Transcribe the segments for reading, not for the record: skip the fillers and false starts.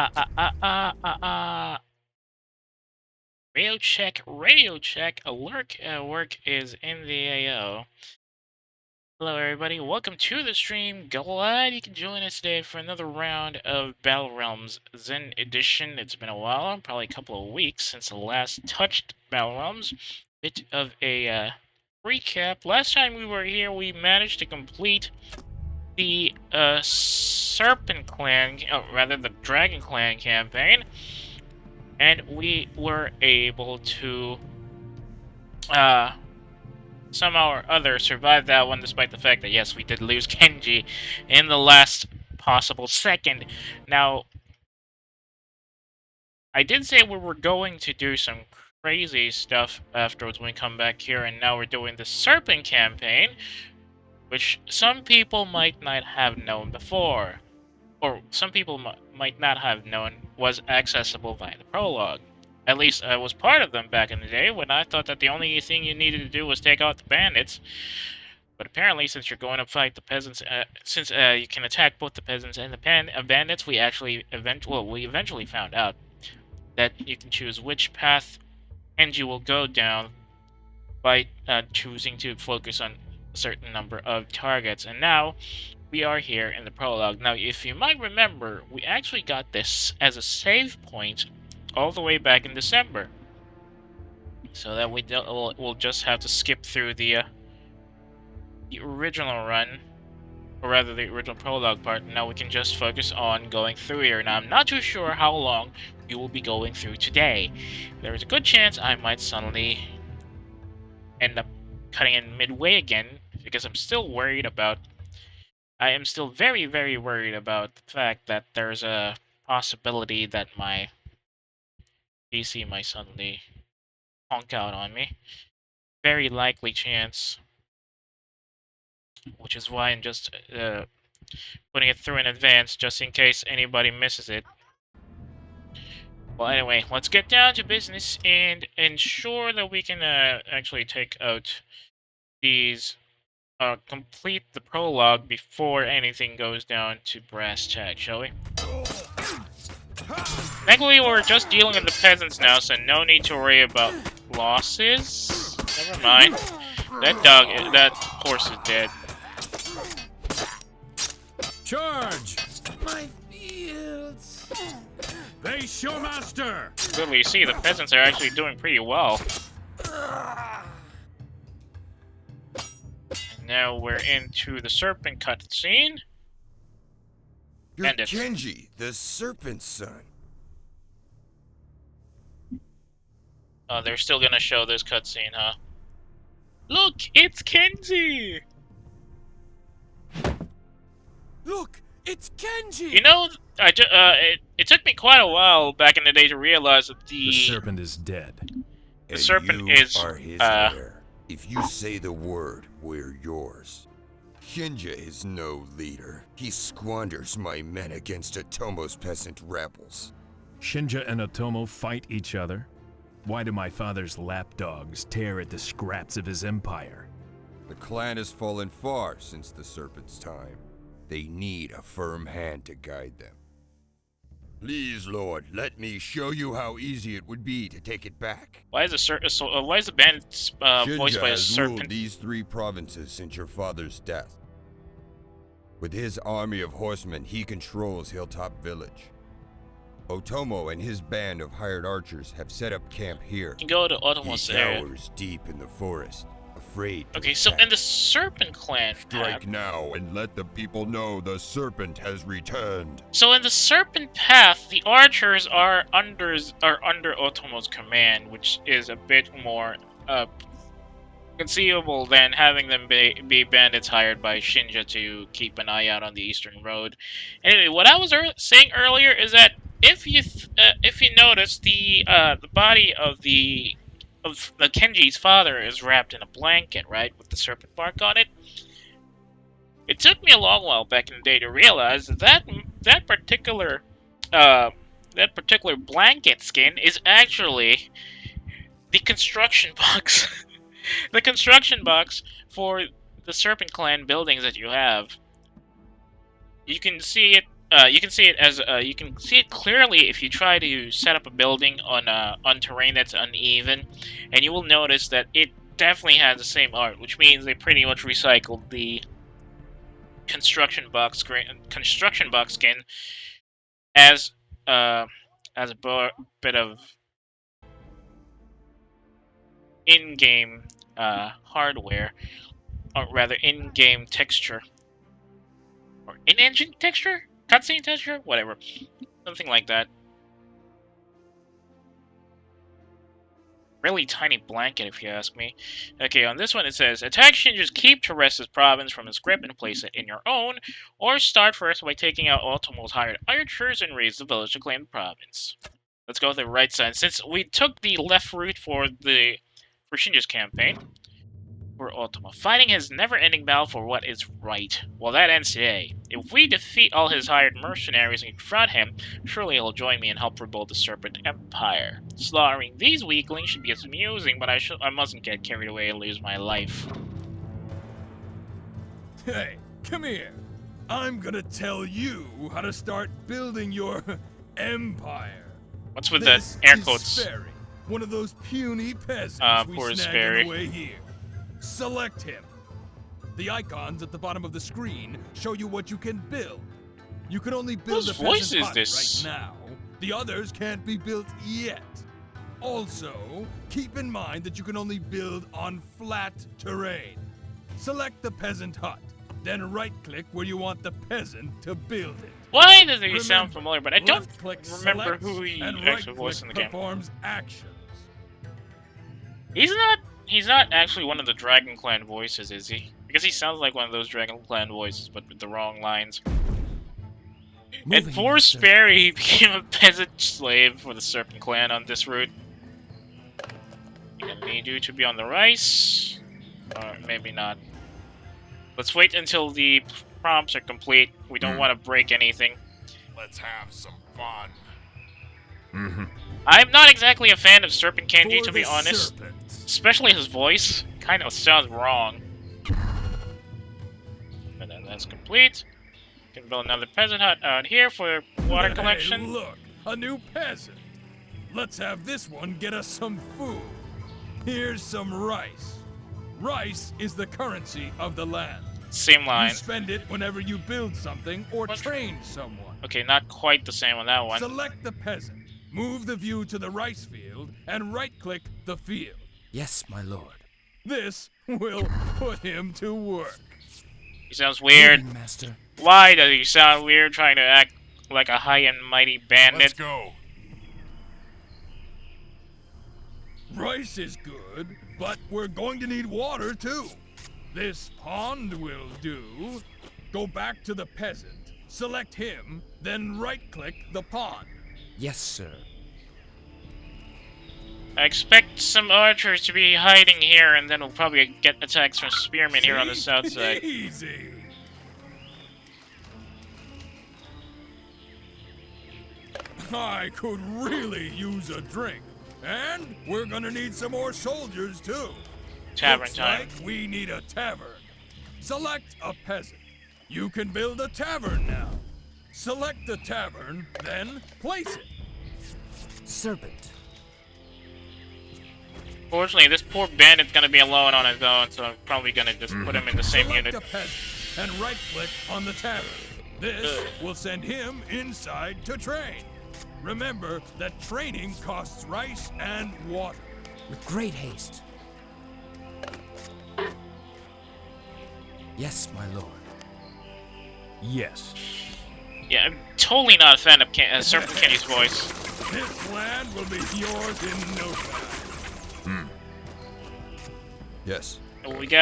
Radio check. Work is in the AO. Hello, everybody. Welcome to the stream. Glad you can join us today for another round of Battle Realms Zen Edition. It's been a while, probably a couple of weeks since the last touched Battle Realms. Bit of a recap. Last time we were here, we managed to complete the Serpent Clan, rather the Dragon Clan campaign, and we were able to somehow or other survive that one, despite the fact that, yes, we did lose Kenji in the last possible second. Now, I did say we were going to do some crazy stuff afterwards when we come back here, and now we're doing the Serpent campaign, which some people might not have known before, or some people might not have known was accessible via the prologue. At least I was part of them back in the day, when I thought that the only thing you needed to do was take out the bandits. But apparently, since you're going to fight the peasants, since you can attack both the peasants and the bandits, we eventually found out that you can choose which path Kenji will go down by choosing to focus on a certain number of targets. And now, we are here in the prologue. Now, if you might remember, we actually got this as a save point all the way back in December, so that we'll just have to skip through the original run, or rather the original prologue part, and now we can just focus on going through here. Now, I'm not too sure how long we will be going through today. There is a good chance I might suddenly end up cutting in midway again, because I'm still worried about... I am still very, very worried about the fact that there's a possibility that my PC might suddenly honk out on me. Very likely chance. Which is why I'm just putting it through in advance, just in case anybody misses it. Well, anyway, let's get down to business and ensure that we can actually take out these... complete the prologue before anything goes down to brass tack, shall we? Thankfully, we're just dealing with the peasants now, so no need to worry about losses. Never mind. That horse is dead. Charge! My fields! They show master! Clearly, you see, the peasants are actually doing pretty well. And now we're into the serpent cutscene. You're Kenji, the serpent's son. Oh, they're still gonna show this cutscene, huh? Look, it's Kenji! Look, it's Kenji! You know, it took me quite a while back in the day to realize that The serpent is dead. The serpent you is, are his heir. If you say the word, we're yours. Shinja is no leader. He squanders my men against Otomo's peasant rebels. Shinja and Otomo fight each other? Why do my father's lapdogs tear at the scraps of his empire? The clan has fallen far since the serpent's time. They need a firm hand to guide them. Please, Lord, let me show you how easy it would be to take it back. why is the bandit voiced by a has serpent? ruled these 3 provinces since your father's death. With his army of horsemen, he controls Hilltop Village. Otomo and his band of hired archers have set up camp here. You can go to Otomo's He area. cowers deep in the forest, afraid to Okay, so attack. in the Serpent Clan Strike path, now and let the people know the serpent has returned. so in the Serpent Path, the archers are under Otomo's command, which is a bit more conceivable than having them be bandits hired by Shinja to keep an eye out on the Eastern Road. Anyway, what I was saying earlier is that if you notice, the body of the Kenji's father is wrapped in a blanket, right, with the serpent mark on it. It took me a long while back in the day to realize that that particular blanket skin is actually the construction box. The construction box for the Serpent Clan buildings that you have. You can see it you can see it as you can see it clearly if you try to set up a building on terrain that's uneven, and you will notice that it definitely has the same art, which means they pretty much recycled the construction box skin as uh as a bit of in-game hardware, or rather in-game texture, or in-engine texture, cutscene texture, whatever, something like that. Really tiny blanket, if you ask me. Okay, on this one it says, attack Shinja's keep to wrest his province from his grip and place it in your own, or start first by taking out Ultimo's hired archers and raise the village to claim the province. Let's go to the right side. Since we took the left route for Shinja's campaign, for Ultima. Fighting his never-ending battle for what is right. Well, that ends today. If we defeat all his hired mercenaries and confront him, surely he'll join me and help rebuild the Serpent Empire. Slaughtering these weaklings should be as amusing, but I mustn't get carried away and lose my life. Hey, come here. I'm gonna tell you how to start building your empire. What's with the air quotes? Sperry, one of those puny peasants poor we snagged Sperry. on the way here. Select him. The icons at the bottom of the screen show you what you can build. You can only build Whose a voice peasant is hut this? right now. The others can't be built yet. Also, keep in mind that you can only build on flat terrain. Select the peasant hut, then right-click where you want the peasant to build it. Why does he sound familiar? But I don't Left-click remember selects, who he and actually voiced in the game. performs actions. He's not actually one of the Dragon Clan voices, is he? Because he sounds like one of those Dragon Clan voices, but with the wrong lines. And poor Sperry, he became a peasant slave for the Serpent Clan on this route. I need you to be on the rice. Or maybe not. Let's wait until the prompts are complete. We don't want to break anything. Let's have some fun. I'm not exactly a fan of Serpent Candy, For to be the honest. serpent. Especially his voice. Kind of sounds wrong. And then that's complete. We can build another peasant hut out here for water collection. Hey, look, a new peasant. Let's have this one get us some food. Here's some rice. Rice is the currency of the land. Same line. You spend it whenever you build something or What? train someone. Okay, not quite the same on that one. Select the peasant. Move the view to the rice field and right-click the field. Yes, my lord. This will put him to work. He sounds weird. Moving, master. Why does he sound weird trying to act like a high and mighty bandit? Let's go. Rice is good, but we're going to need water too. This pond will do. Go back to the peasant, select him, then right-click the pond. Yes, sir. I expect some archers to be hiding here, and then we'll probably get attacks from spearmen here on the See? south side. Easy. I could really use a drink. And we're gonna need some more soldiers too. Tavern Looks time. like we need a tavern. Select a peasant. You can build a tavern now. Select the tavern, then place it. Serpent. Fortunately, this poor bandit's gonna be alone on his own, so I'm probably gonna just put him in the same Select unit. a peasant and right-click on the tavern. This will send him inside to train. Remember that training costs rice and water. With great haste. Yes, my lord. Yes. Yeah, I'm totally not a fan of Serpent Candy's voice. This land will be yours in no time. Yes.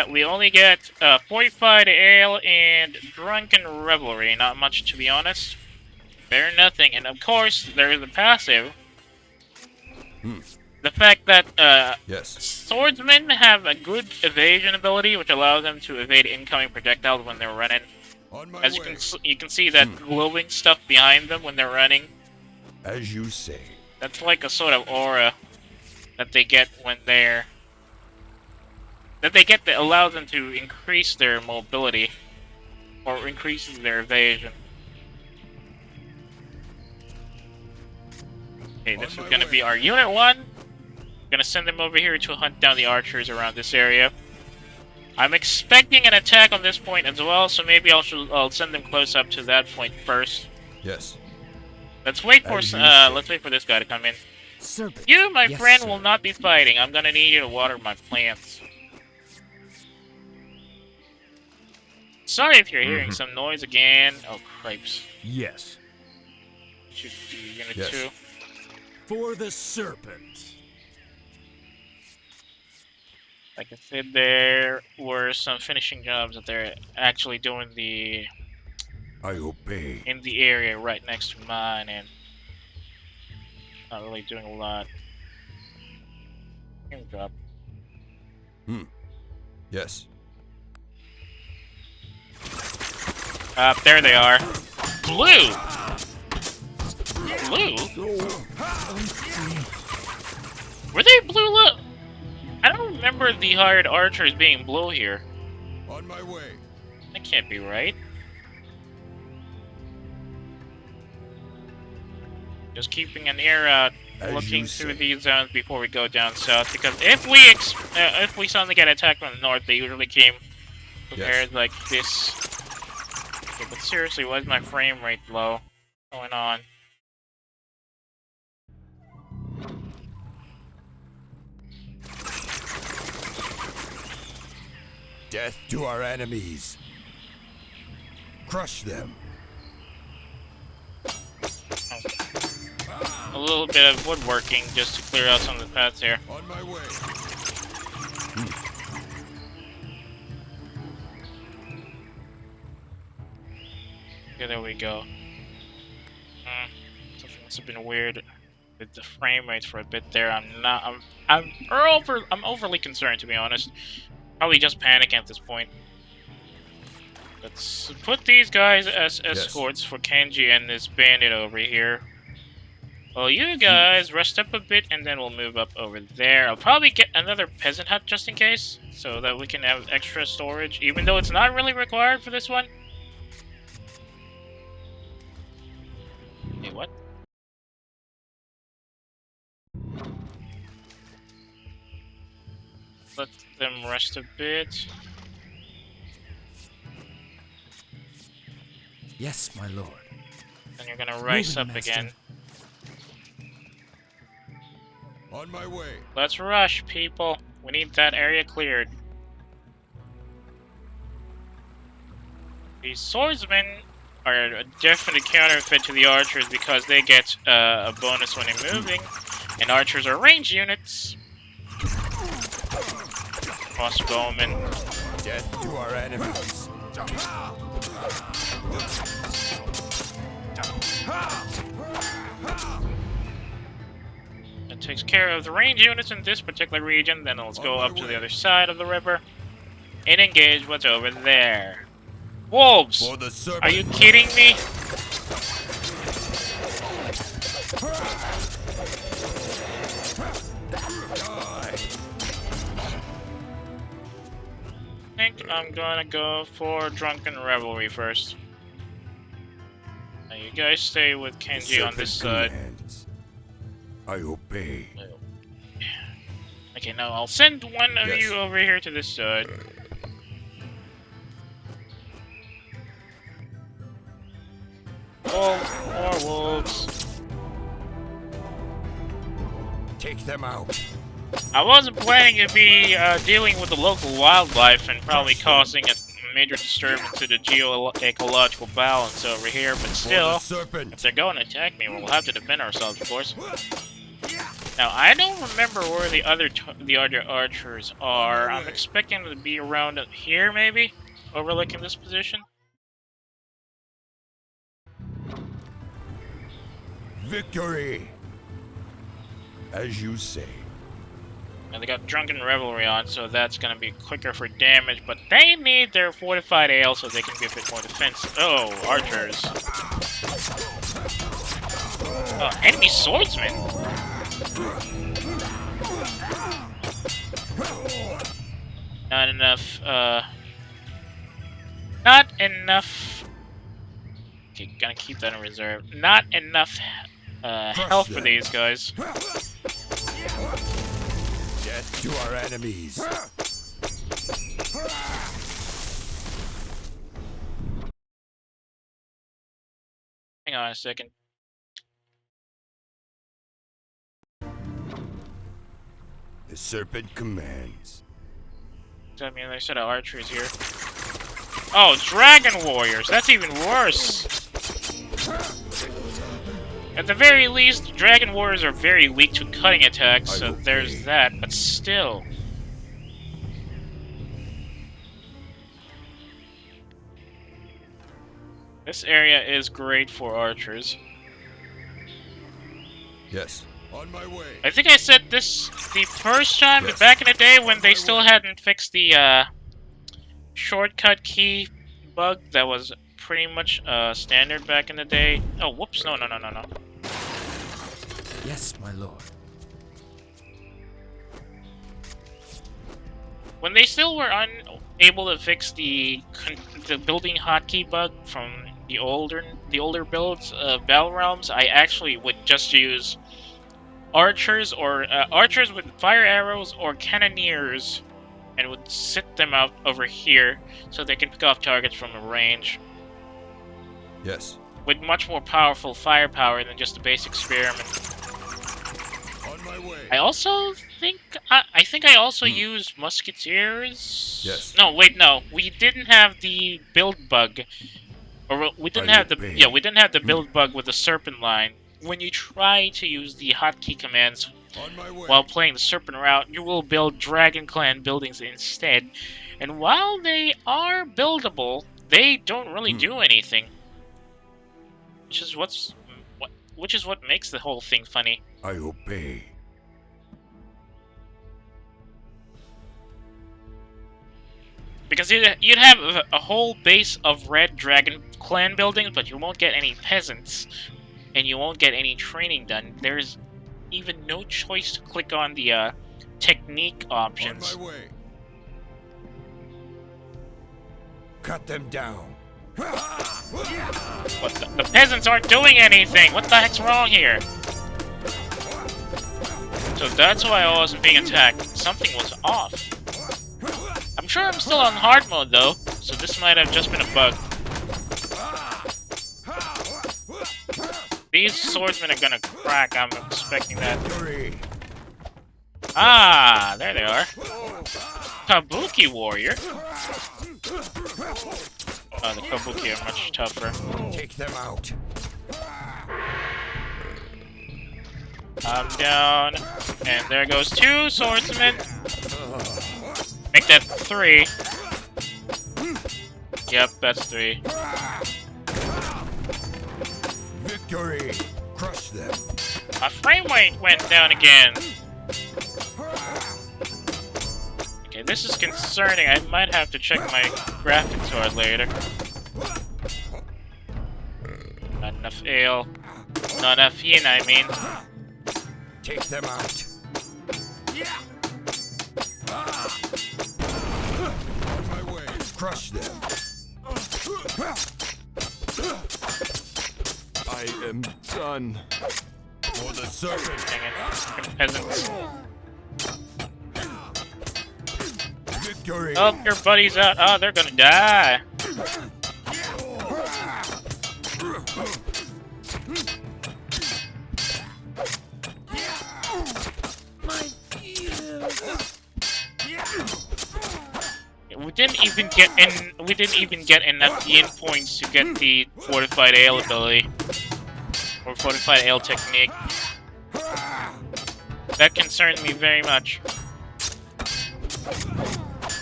We only get fortified ale and drunken revelry. Not much, to be honest. Better nothing, and of course there is the passive. The fact that Yes. swordsmen have a good evasion ability, which allows them to evade incoming projectiles when they're running. On my As way. you can see that glowing stuff behind them when they're running. As you say. That's like a sort of aura that they get when they're that allows them to increase their mobility or increases their evasion. Okay, this On is my gonna way. be our Unit 1. Gonna send them over here to hunt down the archers around this area. I'm expecting an attack on this point as well, so maybe I'll send them close up to that point first. Yes. Let's wait for As you say. let's wait for this guy to come in. Serpent. You, my Yes, friend, sir. will not be fighting. I'm gonna need you to water my plants. Sorry if you're hearing some noise again. Oh, cripes. Yes. Should be Unit Yes. 2. For the serpent. Like I said, there were some finishing jobs that they're actually doing I obey. in the area right next to mine, and not really doing a lot. Game drop. Yes. There they are. Blue! Blue? Were they blue? I don't remember the hired archers being blue here. On my way. That can't be right. Just keeping an ear out, As looking you through say. these zones before we go down south. Because if we suddenly get attacked from the north, they usually came prepared like this. Okay, but seriously, why is my frame rate low? What's going on? Death to our enemies. Crush them. A little bit of woodworking just to clear out some of the paths here. On my way. Okay, there we go. Something must have been weird with the frame rates for a bit there. I'm overly concerned, to be honest. Probably just panicking at this point. Let's put these guys as escorts for Kenji and this bandit over here. Well, you guys rest up a bit, and then we'll move up over there. I'll probably get another peasant hut just in case, so that we can have extra storage, even though it's not really required for this one. Hey, what? Let them rest a bit. Yes, my lord. Then you're gonna rise Moving, up master. again. On my way. Let's rush, people. We need that area cleared. These swordsmen are a definite counterfeit to the archers because they get a bonus when they're moving, and archers are ranged units. Crossbowmen. Death to our enemies. That takes care of the range units in this particular region. Then let's go up to the other side of the river and engage what's over there. Wolves! For the serpent. Are you kidding me? I think I'm gonna go for Drunken Revelry first. Now you guys stay with Kenji on this side. Commands. I obey. Okay, now I'll send one of Yes. you over here to this side. More wolves. Take them out. I wasn't planning to be dealing with the local wildlife and probably causing a major disturbance to the geo-ecological balance over here, but For still, the if serpent. they're going to attack me, we'll have to defend ourselves, of course. Now, I don't remember where the other archers are. I'm expecting them to be around here, maybe? Overlooking this position? Victory. As you say. And they got Drunken Revelry on, so that's gonna be quicker for damage, but they need their fortified ale so they can be a bit more defensive. Oh, archers. Oh, enemy swordsman! Not enough, not enough... Okay, gonna keep that in reserve. Not enough Crush health for them. these guys. Death to our enemies. Hang on a second. The serpent commands. I mean, they said archers here. Oh, dragon warriors! That's even worse! At the very least, dragon warriors are very weak to cutting attacks, so there's that, but still. This area is great for archers. Yes. On my way. I think I said this the first time Yes. back in the day when they still hadn't fixed the shortcut key bug that was pretty much standard back in the day. Oh, whoops! No. Yes, my lord. When they still were unable to fix the building hotkey bug from the older builds of Battle Realms, I actually would just use archers or archers with fire arrows or cannoneers, and would sit them out over here so they can pick off targets from a range Yes. with much more powerful firepower than just a basic spearman. On my way. I also think I also used musketeers. Yes. No, wait, no. We didn't have the build bug, or we didn't have the we didn't have the build bug with the serpent line. When you try to use the hotkey commands On my way. while playing the serpent route, you will build Dragon Clan buildings instead. And while they are buildable, they don't really do anything. Which is what makes the whole thing funny. I obey. Because you'd have a whole base of red Dragon Clan buildings, but you won't get any peasants, and you won't get any training done. There's even no choice to click on the technique options. On my way. Cut them down. But the peasants aren't doing anything! What the heck's wrong here? So that's why I wasn't being attacked. Something was off. I'm sure I'm still on hard mode though, so this might have just been a bug. These swordsmen are gonna crack, I'm expecting that. Ah, there they are. Kabuki warrior. Oh, the Kabuki are much tougher. Take them out. I'm down. And there goes 2 swordsmen. Make that 3. Yep, that's 3. Victory. Crush them. My frame rate went down again. Okay, this is concerning. I might have to check my graphics card later. Not enough ale. Not enough yin, I mean. Take them out. On my way. Crush them. I am done. For the serpent. Dang it. Fucking peasants. Victory. Help your buddies out. Oh, they're gonna die. We didn't even get enough yin points to get the fortified ale ability. Or fortified ale technique. That concerns me very much.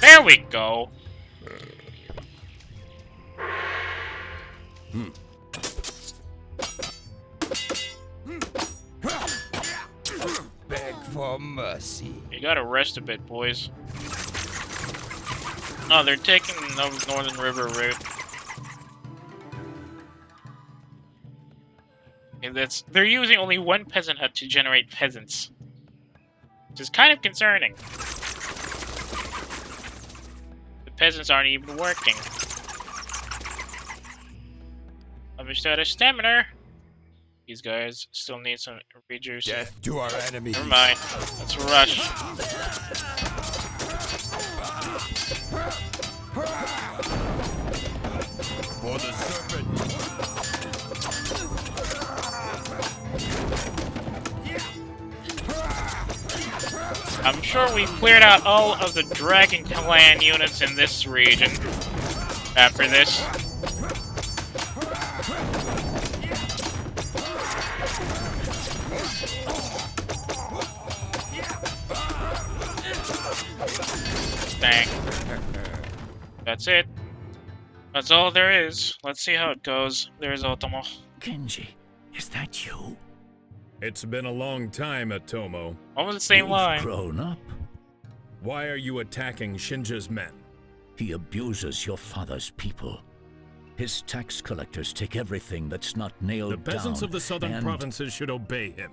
There we go. Beg for mercy. You gotta rest a bit, boys. Oh, they're taking the Northern River route. And they're using only 1 peasant hut to generate peasants. Which is kind of concerning. The peasants aren't even working. I'm just out of stamina. These guys still need some rejuicing. Death to our enemies. Never mind. Let's rush. For the serpent. I'm sure we cleared out all of the Dragon Clan units in this region after this. Dang. That's it. That's all there is. Let's see how it goes. There's Otomo. Kenji, is that you? It's been a long time, Otomo. Almost the same You've line. grown up. Why are you attacking Shinja's men? He abuses your father's people. His tax collectors take everything that's not nailed The peasants down, of the southern and provinces should obey him.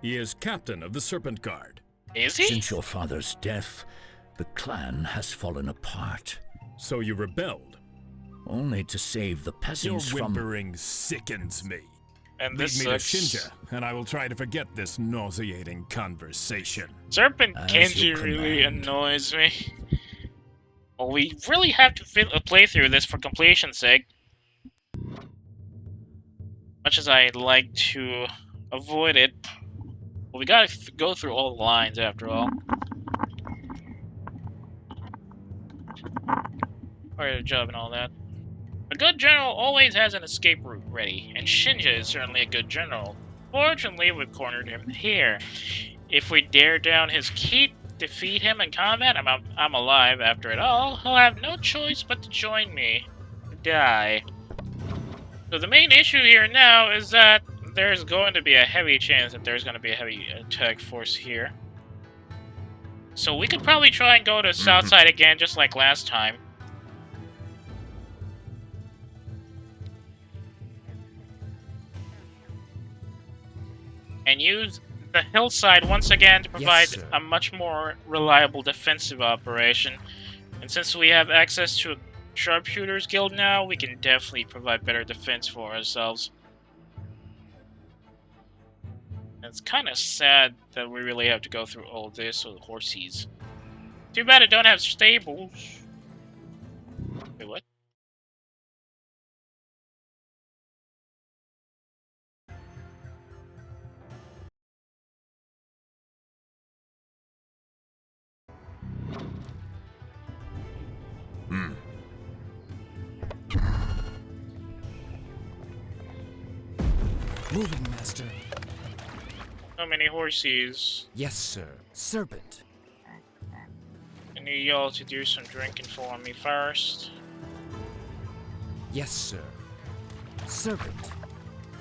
He is captain of the Serpent Guard. Is he? since your father's death, the clan has fallen apart. So you rebelled. Only to save the Your peasants from... whimpering sickens me. And Lead this me to sucks. Shinja, and I will try to forget this nauseating conversation. Serpent As Kenji you really command. annoys me. Well, we really have to play through this for completion's sake. Much as I'd like to avoid it. Well, we gotta go through all the lines after all. Part of the job and all that. A good general always has an escape route ready, and Shinja is certainly a good general. Fortunately, we've cornered him here. If we dare down his keep, defeat him in combat, I'm alive after it all, he'll have no choice but to join me. Die. So the main issue here now is that there's going to be a heavy chance that there's going to be a heavy attack force here. So we could probably try and go to south side again, just like last time. And use the hillside once again to provide sir. a much more reliable defensive operation. And since we have access to a sharpshooters guild now, we can definitely provide better defense for ourselves. And it's kind of sad that we really have to go through all this with horses. Too bad I don't have stables. Wait, what? Moving, Master. So many horses. Yes, sir. Serpent. I need y'all to do some drinking for me first. Yes, sir. Serpent.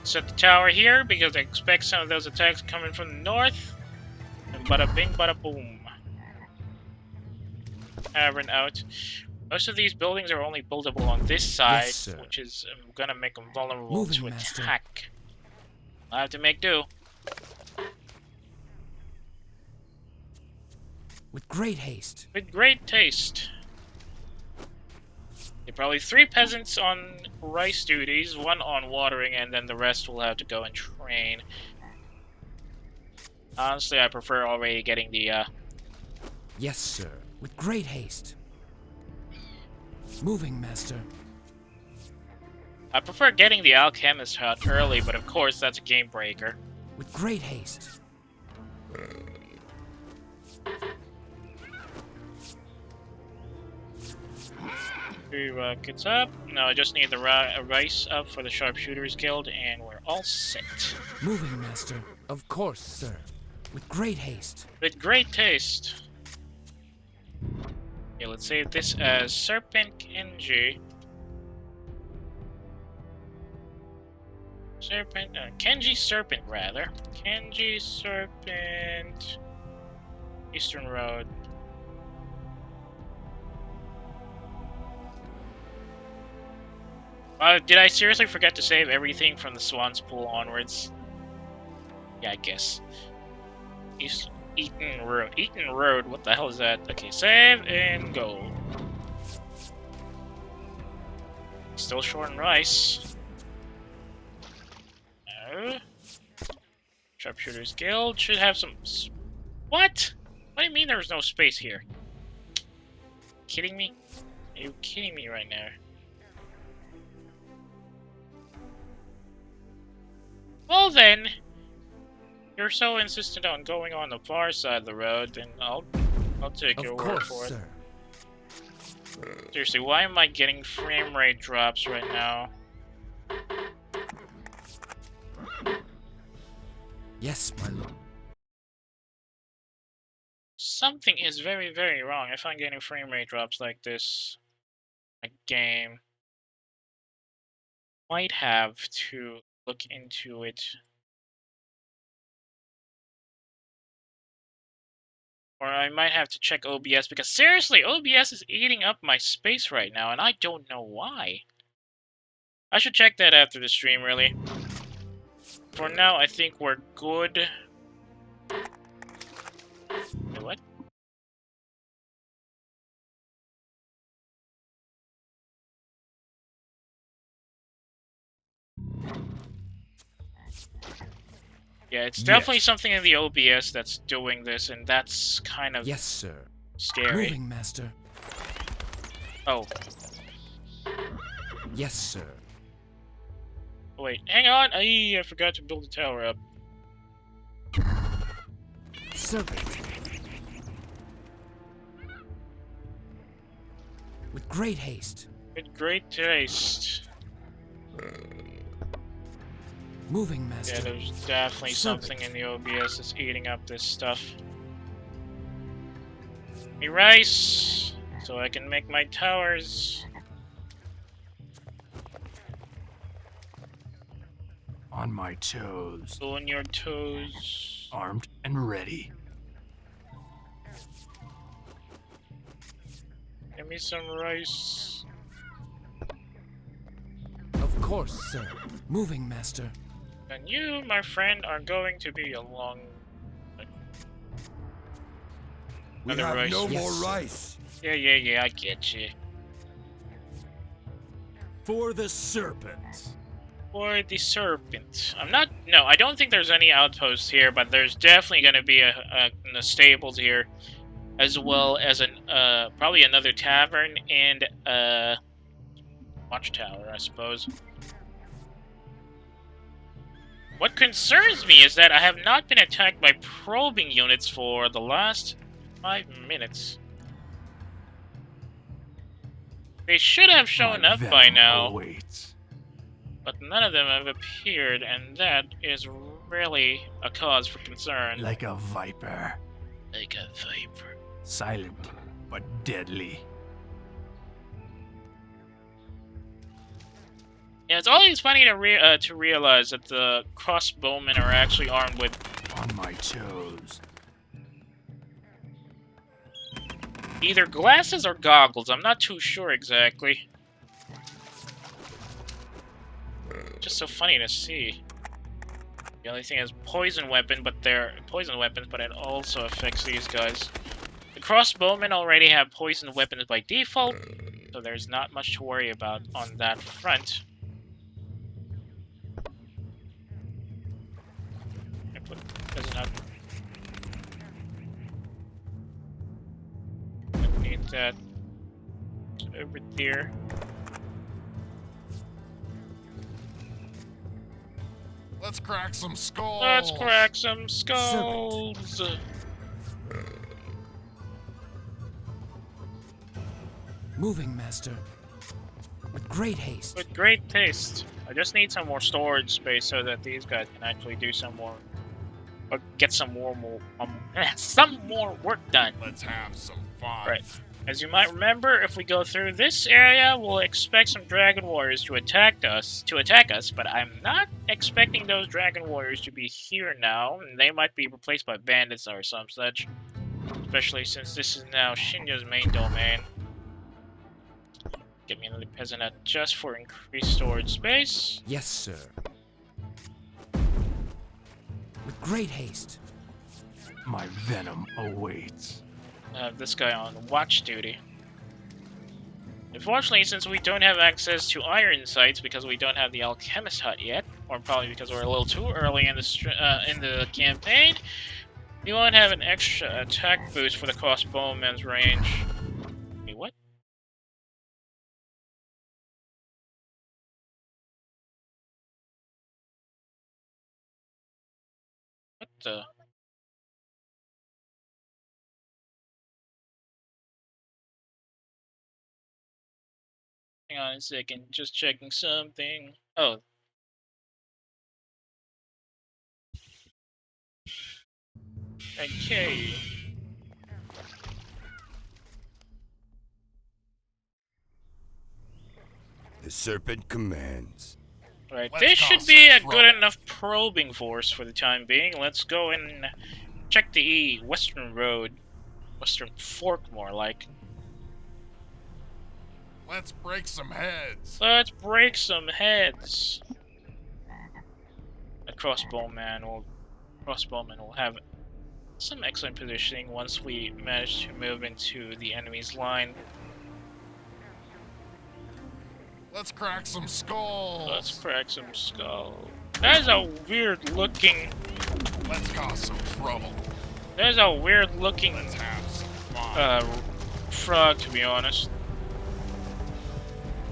Set the tower here because I expect some of those attacks coming from the north. And bada bing, bada boom. Tavern out. Most of these buildings are only buildable on this side, Yes, sir. which is gonna make them vulnerable Moving, to Master. attack. I have to make do. With great haste. With great taste. There are probably 3 peasants on rice duties, 1 on watering, and then the rest will have to go and train. Honestly, I prefer already getting the, Yes, sir. With great haste. Moving, Master. I prefer getting the alchemist out early, but of course that's a game breaker. With great haste. Three rockets up. No, I just need the rice up for the sharpshooters guild, and we're all set. Moving, Master. Of course, sir. With great haste. With great taste. Okay, let's save this as Serpent Kenji. Kenji Serpent, rather. Kenji Serpent... Eastern Road. Did I seriously forget to save everything from the Swan's Pool onwards? Yeah, I guess. Eaton Road. Eaton Road, what the hell is that? Okay, save and go. Still short on rice. Sharpshooters Guild should have some... What? What do you mean there's no space here? Kidding me? Are you kidding me right now? Well then, you're so insistent on going on the far side of the road, then I'll take your word for it. Sir. Seriously, why am I getting frame rate drops right now? Yes, my lord. Something is very, very wrong if I'm getting frame rate drops like this. A game might have to look into it. Or I might have to check OBS, because seriously, OBS is eating up my space right now, and I don't know why. I should check that after the stream, really. For now, I think we're good. Wait, what? Yeah, it's definitely something in the OBS that's doing this, and that's kind of Yes, sir. scary. Moving, master. Oh, Yes, sir. wait, hang on! I forgot to build the tower up. Serpent. With great haste. With great taste. Moving, master. Yeah, there's definitely Serpent. something in the OBS that's eating up this stuff. Give me rice, so I can make my towers. On my toes, On your toes. armed and ready. Give me some rice. Of course, sir. Moving, master. And you, my friend, are going to be along. We Another have rice. no Yes, more sir. rice. Yeah, I get you. For the serpent. Or the serpent. No, I don't think there's any outposts here, but there's definitely going to be a stables here, as well as probably another tavern and a watchtower, I suppose. What concerns me is that I have not been attacked by probing units for the last 5 minutes. They should have shown My up by venom now. awaits. But none of them have appeared, and that is really a cause for concern. Like a viper. Like a viper. Silent, but deadly. Yeah, it's always funny to realize that the crossbowmen are actually armed with On my toes. either glasses or goggles. I'm not too sure exactly. Just so funny to see. The only thing is poison weapon, but they're poison weapons, but it also affects these guys. The crossbowmen already have poison weapons by default, so there's not much to worry about on that front. I put doesn't have. I need that over there. Let's crack some skulls. Let's crack some skulls. Moving, master. With great haste. With great taste. I just need some more storage space so that these guys can actually do some more, or get some more some more work done. Let's have some fun. Right. As you might remember, if we go through this area, we'll expect some dragon warriors to attack us. But I'm not expecting those dragon warriors to be here now. And they might be replaced by bandits or some such. Especially since this is now Shinja's main domain. Get me another peasant hut just for increased storage space. Yes, sir. With great haste. My venom awaits. This guy on watch duty. Unfortunately, since we don't have access to iron sights because we don't have the alchemist hut yet, or probably because we're a little too early in the campaign, we won't have an extra attack boost for the crossbowman's range. Wait, what? What the? Hang on a second, just checking something. Oh. Okay. The serpent commands. Right, Let's this should cause be some a good trouble. enough probing force for the time being. Let's go and check the western road. Western fork, more like. Let's break some heads. Let's break some heads. A crossbowman will have some excellent positioning once we manage to move into the enemy's line. Let's crack some skulls. Let's crack some skull. That is a weird looking. Let's cause some trouble. That is a weird looking Let's have some fun. frog, to be honest.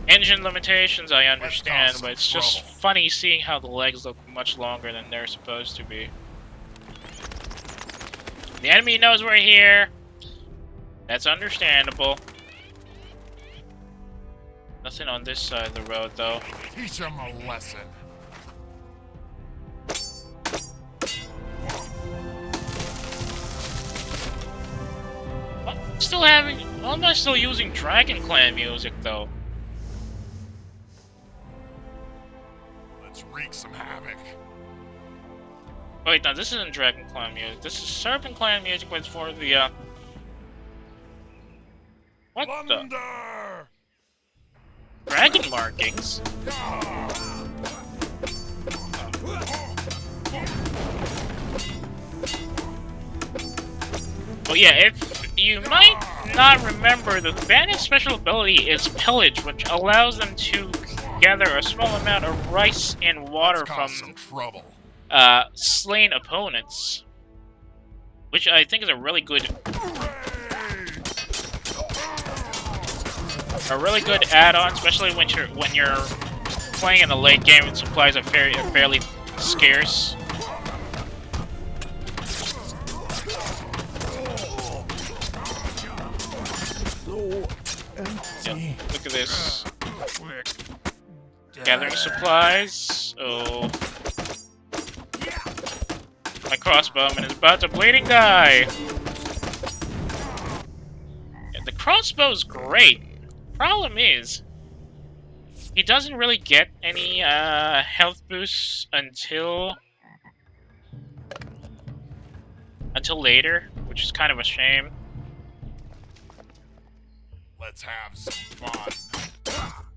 Engine limitations, I understand, cause but it's some just trouble. funny seeing how the legs look much longer than they're supposed to be. The enemy knows we're here. That's understandable. Nothing on this side of the road, though. Teach them a lesson. Why am I still using Dragon Clan music, though? Let's wreak some havoc. Wait, no, this isn't Dragon Clan music. This is Serpent Clan music, but it's for the, What the? Thunder! Dragon markings? Well, yeah, if you might not remember, the bandit's special ability is Pillage, which allows them to gather a small amount of rice and water Let's cause from some trouble. slain opponents. Which I think is a really good add-on, especially when you're playing in the late game and supplies are fairly scarce. Yep, look at this. Gathering supplies. Oh. My crossbowman is about to bleeding die. Yeah, the crossbow's great. Problem is, he doesn't really get any health boosts until later, which is kind of a shame. Let's have some fun.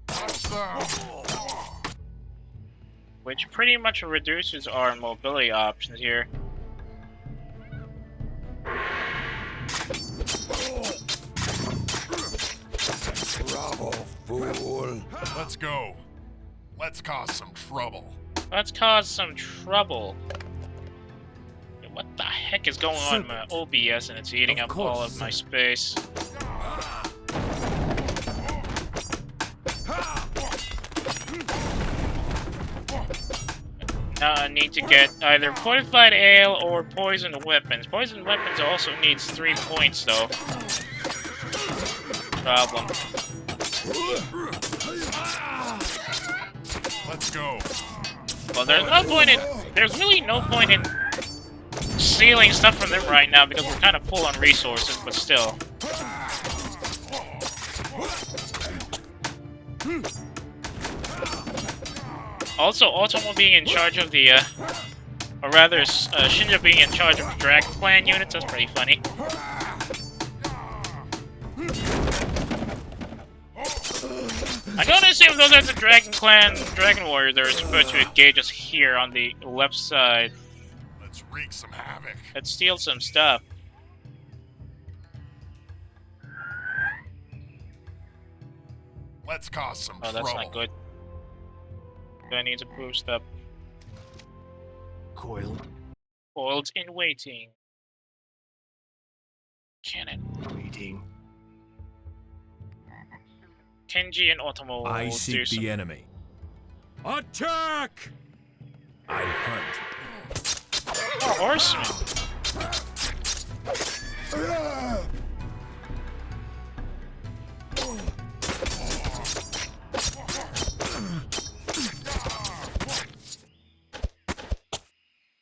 Awesome. Which pretty much reduces our mobility options here. Bravo, fool. Let's go. Let's cause some trouble. Let's cause some trouble. What the heck is going on in my OBS, and it's eating up all of my space? Now I need to get either fortified ale or poisoned weapons. Poisoned weapons also needs 3 points, though. Problem. Let's go. Well, there's really no point in stealing stuff from them right now because we're kind of full on resources, but still. Also, Otomo being in charge of the, or rather, Shinja being in charge of the Dragon Clan units, that's pretty funny. I'm gonna assume those are the Dragon Clan Dragon Warriors that are supposed to engage us here on the left side. Let's wreak some havoc. Let's steal some stuff. Let's cause some Oh, trouble. that's not good. I need to boost up. Coiled, Coiled in waiting. Cannon. waiting. Kenji and Otomo I will do seek some... the enemy. Attack! I hunt. Oh, horsemen.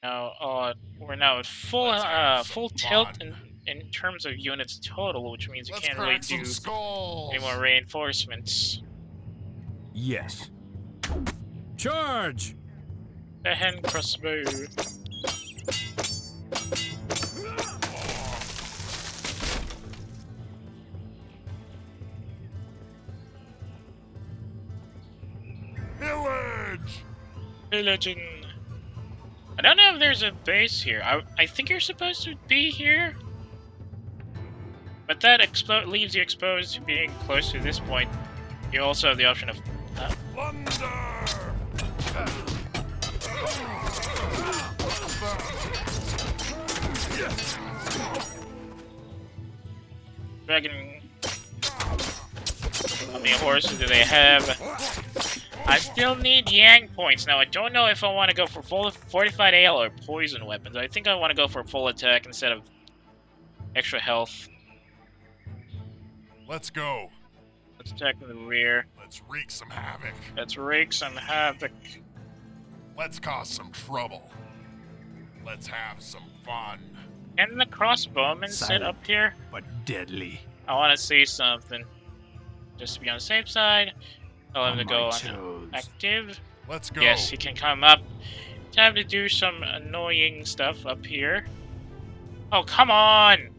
Now, we're now at full tilt in terms of units total, which means we Let's can't really crack some do skulls. any more reinforcements. Yes. Charge! The hand crossbow. Pillage. Pillaging. I don't know if there's a base here. I think you're supposed to be here. But that leaves you exposed to being close to this point. You also have the option of... Dragon... How many horses do they have? I still need Yang points. Now, I don't know if I want to go for full fortified ale or poison weapons. I think I want to go for full attack instead of extra health. Let's go. Let's attack in the rear. Let's wreak some havoc. Let's rake some havoc. Let's cause some trouble. Let's have some fun. Can the crossbowmen sit Silent. up here? But deadly. I want to see something. Just to be on the safe side. Tell him On to my go on toes. active. Let's go. Yes, he can come up. Time to do some annoying stuff up here. Oh, come on!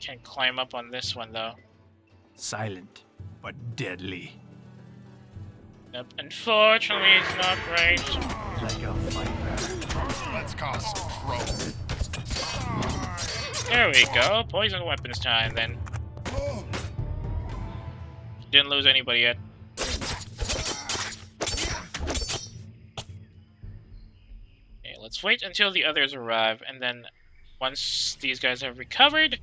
Can't climb up on this one, though. Silent, but deadly. Yep, unfortunately, it's not right. Like a viper. Let's cause some trouble. There we go. Poison weapons time, then. Didn't lose anybody yet. Okay, let's wait until the others arrive, and then once these guys have recovered...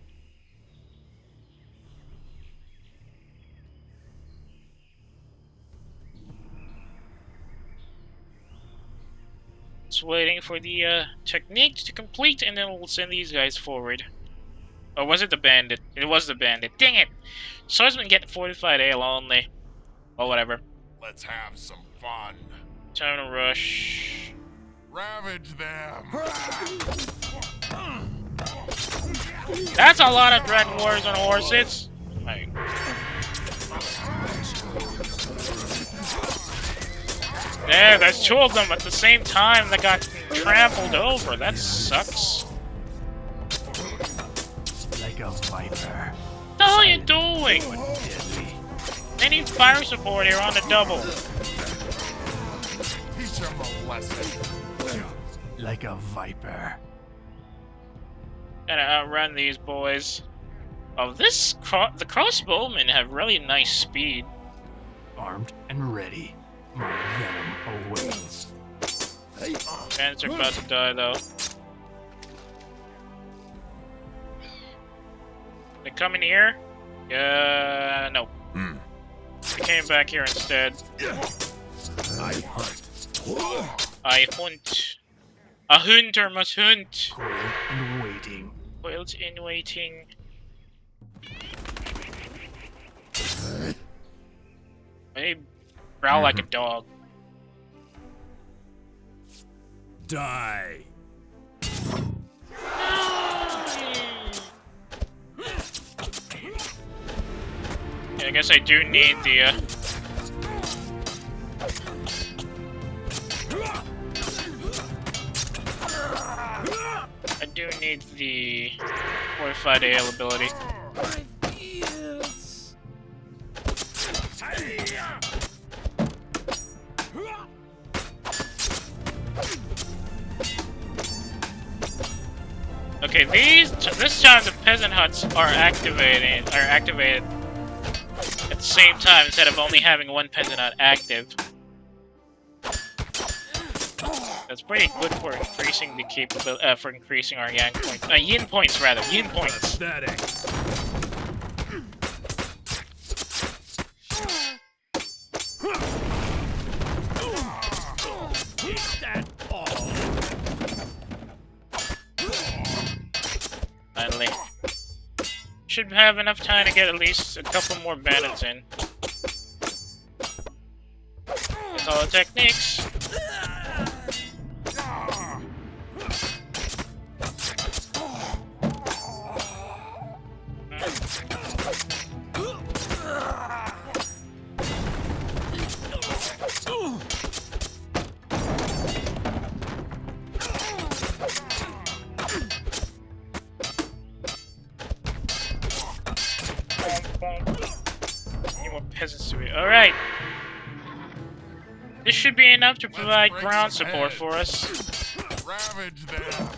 Just waiting for the technique to complete, and then we'll send these guys forward. Or was it the bandit? It was the bandit. Dang it! Swordsman get fortified ale only. Well, whatever. Let's have some fun. Time to rush. Ravage them. That's a lot of Dragon Warriors on horses! Like... There, there's two of them at the same time that got trampled over. That sucks. Like a viper. What the hell are you doing? Deadly. They need fire support here on the double. Teach them a lesson. Like a viper. Gotta outrun these boys. Oh, the crossbowmen have really nice speed. Armed and ready. My venom awaits. Bandits are about to die, though. They coming here? No. They came back here instead. I hunt. I hunt. A hunter must hunt. Coiled and waiting. Coiled in waiting. They growl like a dog. Die. Yeah, I guess I do need the, I do need the fortified ale ability. Okay, this time the peasant huts are activated at the same time instead of only having one peasant hut active. That's pretty good for increasing the capability, for increasing our yang points. Yin points, rather. Yin points. Pathetic. Finally. Should have enough time to get at least a couple more bandits in. That's all the techniques. Need more peasants to be. Alright. This should be enough to provide break ground some support heads. for us. Ravage them.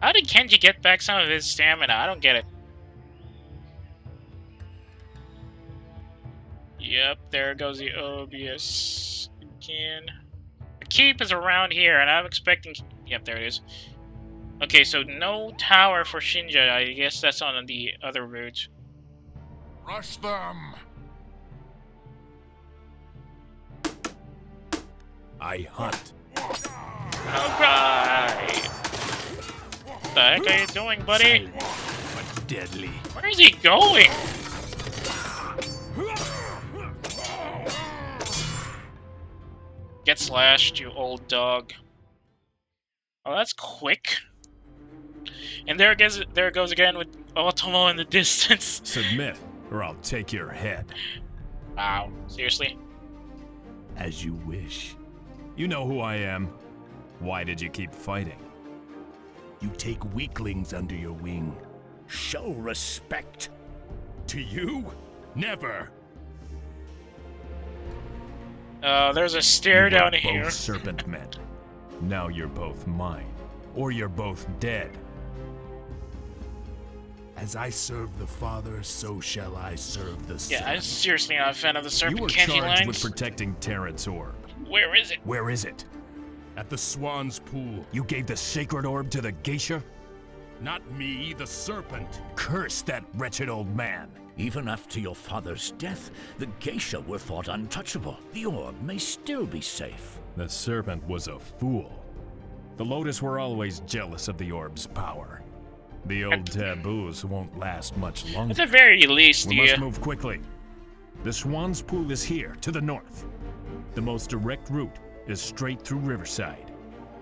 How did Kenji get back some of his stamina? I don't get it. Yep, there goes the OBS again. The keep is around here, and I'm expecting... Yep, there it is. Okay, so no tower for Shinja. I guess that's on the other route. Rush them. I hunt. Alright! What the heck are you doing, buddy? Silent, but deadly. Where is he going? Get slashed, you old dog. Oh, that's quick. And there it goes again with Otomo in the distance. Submit, or I'll take your head. Wow, seriously? As you wish. You know who I am. Why did you keep fighting? You take weaklings under your wing. Show respect. To you? Never. There's a stair You were down both here. serpent men. Now you're both mine. Or you're both dead. As I serve the Father, so shall I serve the Son. Yeah, I'm seriously not a fan of the You Serpent were Kenji charged lines. with protecting Terran's orb. Where is it? Where is it? At the Swan's Pool. You gave the sacred orb to the geisha? Not me, the serpent. Curse that wretched old man. Even after your father's death, the geisha were thought untouchable. The orb may still be safe. The serpent was a fool. The Lotus were always jealous of the orb's power. The old taboos won't last much longer. At the very least, We the must move quickly. The Swan's Pool is here, to the north. The most direct route is straight through Riverside.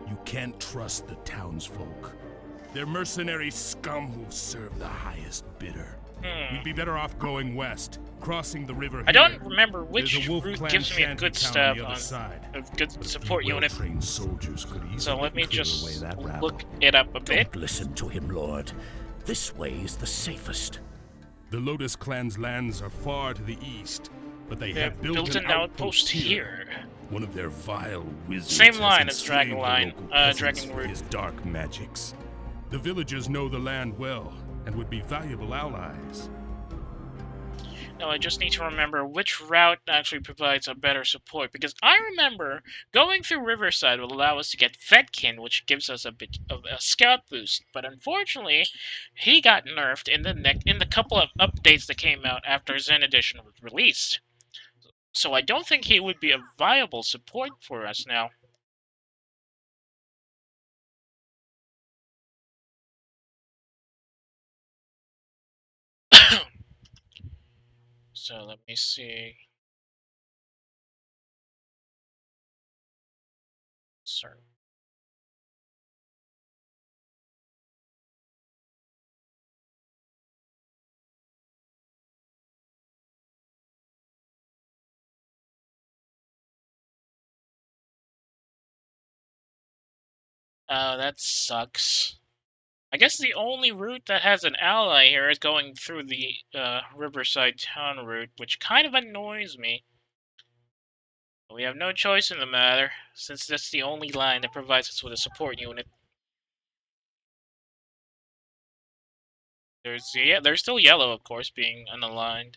You can't trust the townsfolk. They're mercenary scum who serve the highest bidder. We'd be better off going west, crossing the river. I don't here. remember There's which a wolf route clan gives me a shanty good town stab the other on side. a good support unit. Well-trained soldiers could easily So let me clear just away that rabble. look it up a bit. Don't listen to him, Lord. This way is the safest. The Lotus clan's lands are far to the east, but they They have built an outpost here. One of their vile wizards Same has line as enslaved Dragon the Line, local peasants Dragon with Root. his dark magics. The villagers know the land well and would be valuable allies. No, I just need to remember which route actually provides a better support, because I remember going through Riverside will allow us to get Fedkin, which gives us a bit of a scout boost, but unfortunately, he got nerfed in the couple of updates that came out after Zen Edition was released. So I don't think he would be a viable support for us now. So let me see. Sorry. That sucks. I guess the only route that has an ally here is going through the Riverside Town route, which kind of annoys me. But we have no choice in the matter, since that's the only line that provides us with a support unit. They're still yellow, of course, being unaligned.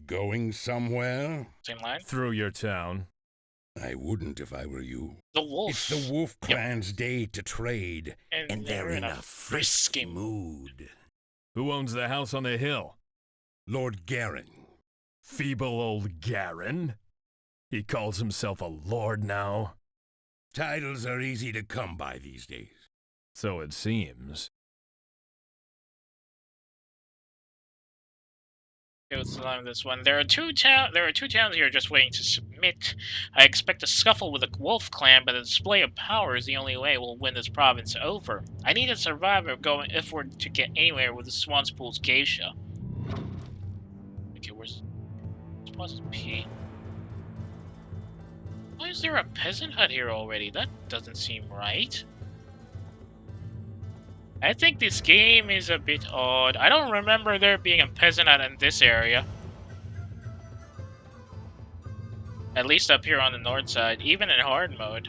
Going somewhere? Same line. Through your town. I wouldn't if I were you. The wolf. It's the Wolf Clan's day to trade, And they're in a frisky mood. Who owns the house on the hill? Lord Garen. Feeble old Garen? He calls himself a lord now? Titles are easy to come by these days. So it seems. Okay, what's the line of this one? There are two towns here just waiting to submit. I expect a scuffle with the Wolf Clan, but a display of power is the only way we'll win this province over. I need a survivor going if we're to get anywhere with the Swanspool's geisha. Okay, where's P? Why is there a peasant hut here already? That doesn't seem right. I think this game is a bit odd. I don't remember there being a peasant hut in this area. At least up here on the north side, even in hard mode.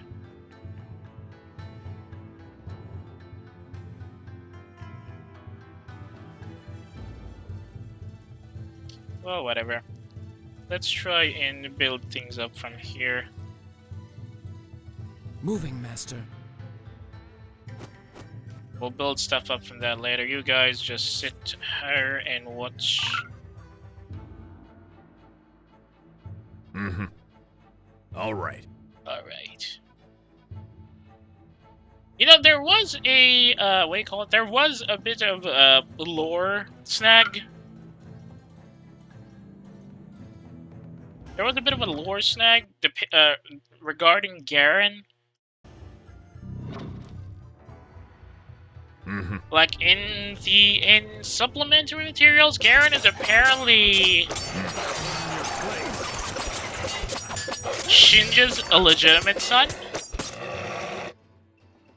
Well, whatever. Let's try and build things up from here. Moving, Master. We'll build stuff up from that later. You guys just sit here and watch. Mm-hmm. Alright. Alright. You know, there was a, what do you call it? There was a bit of, lore snag. There was a bit of a lore snag, regarding Garen. Mm-hmm. Like, in supplementary materials, Garen is apparently Shinja's illegitimate son.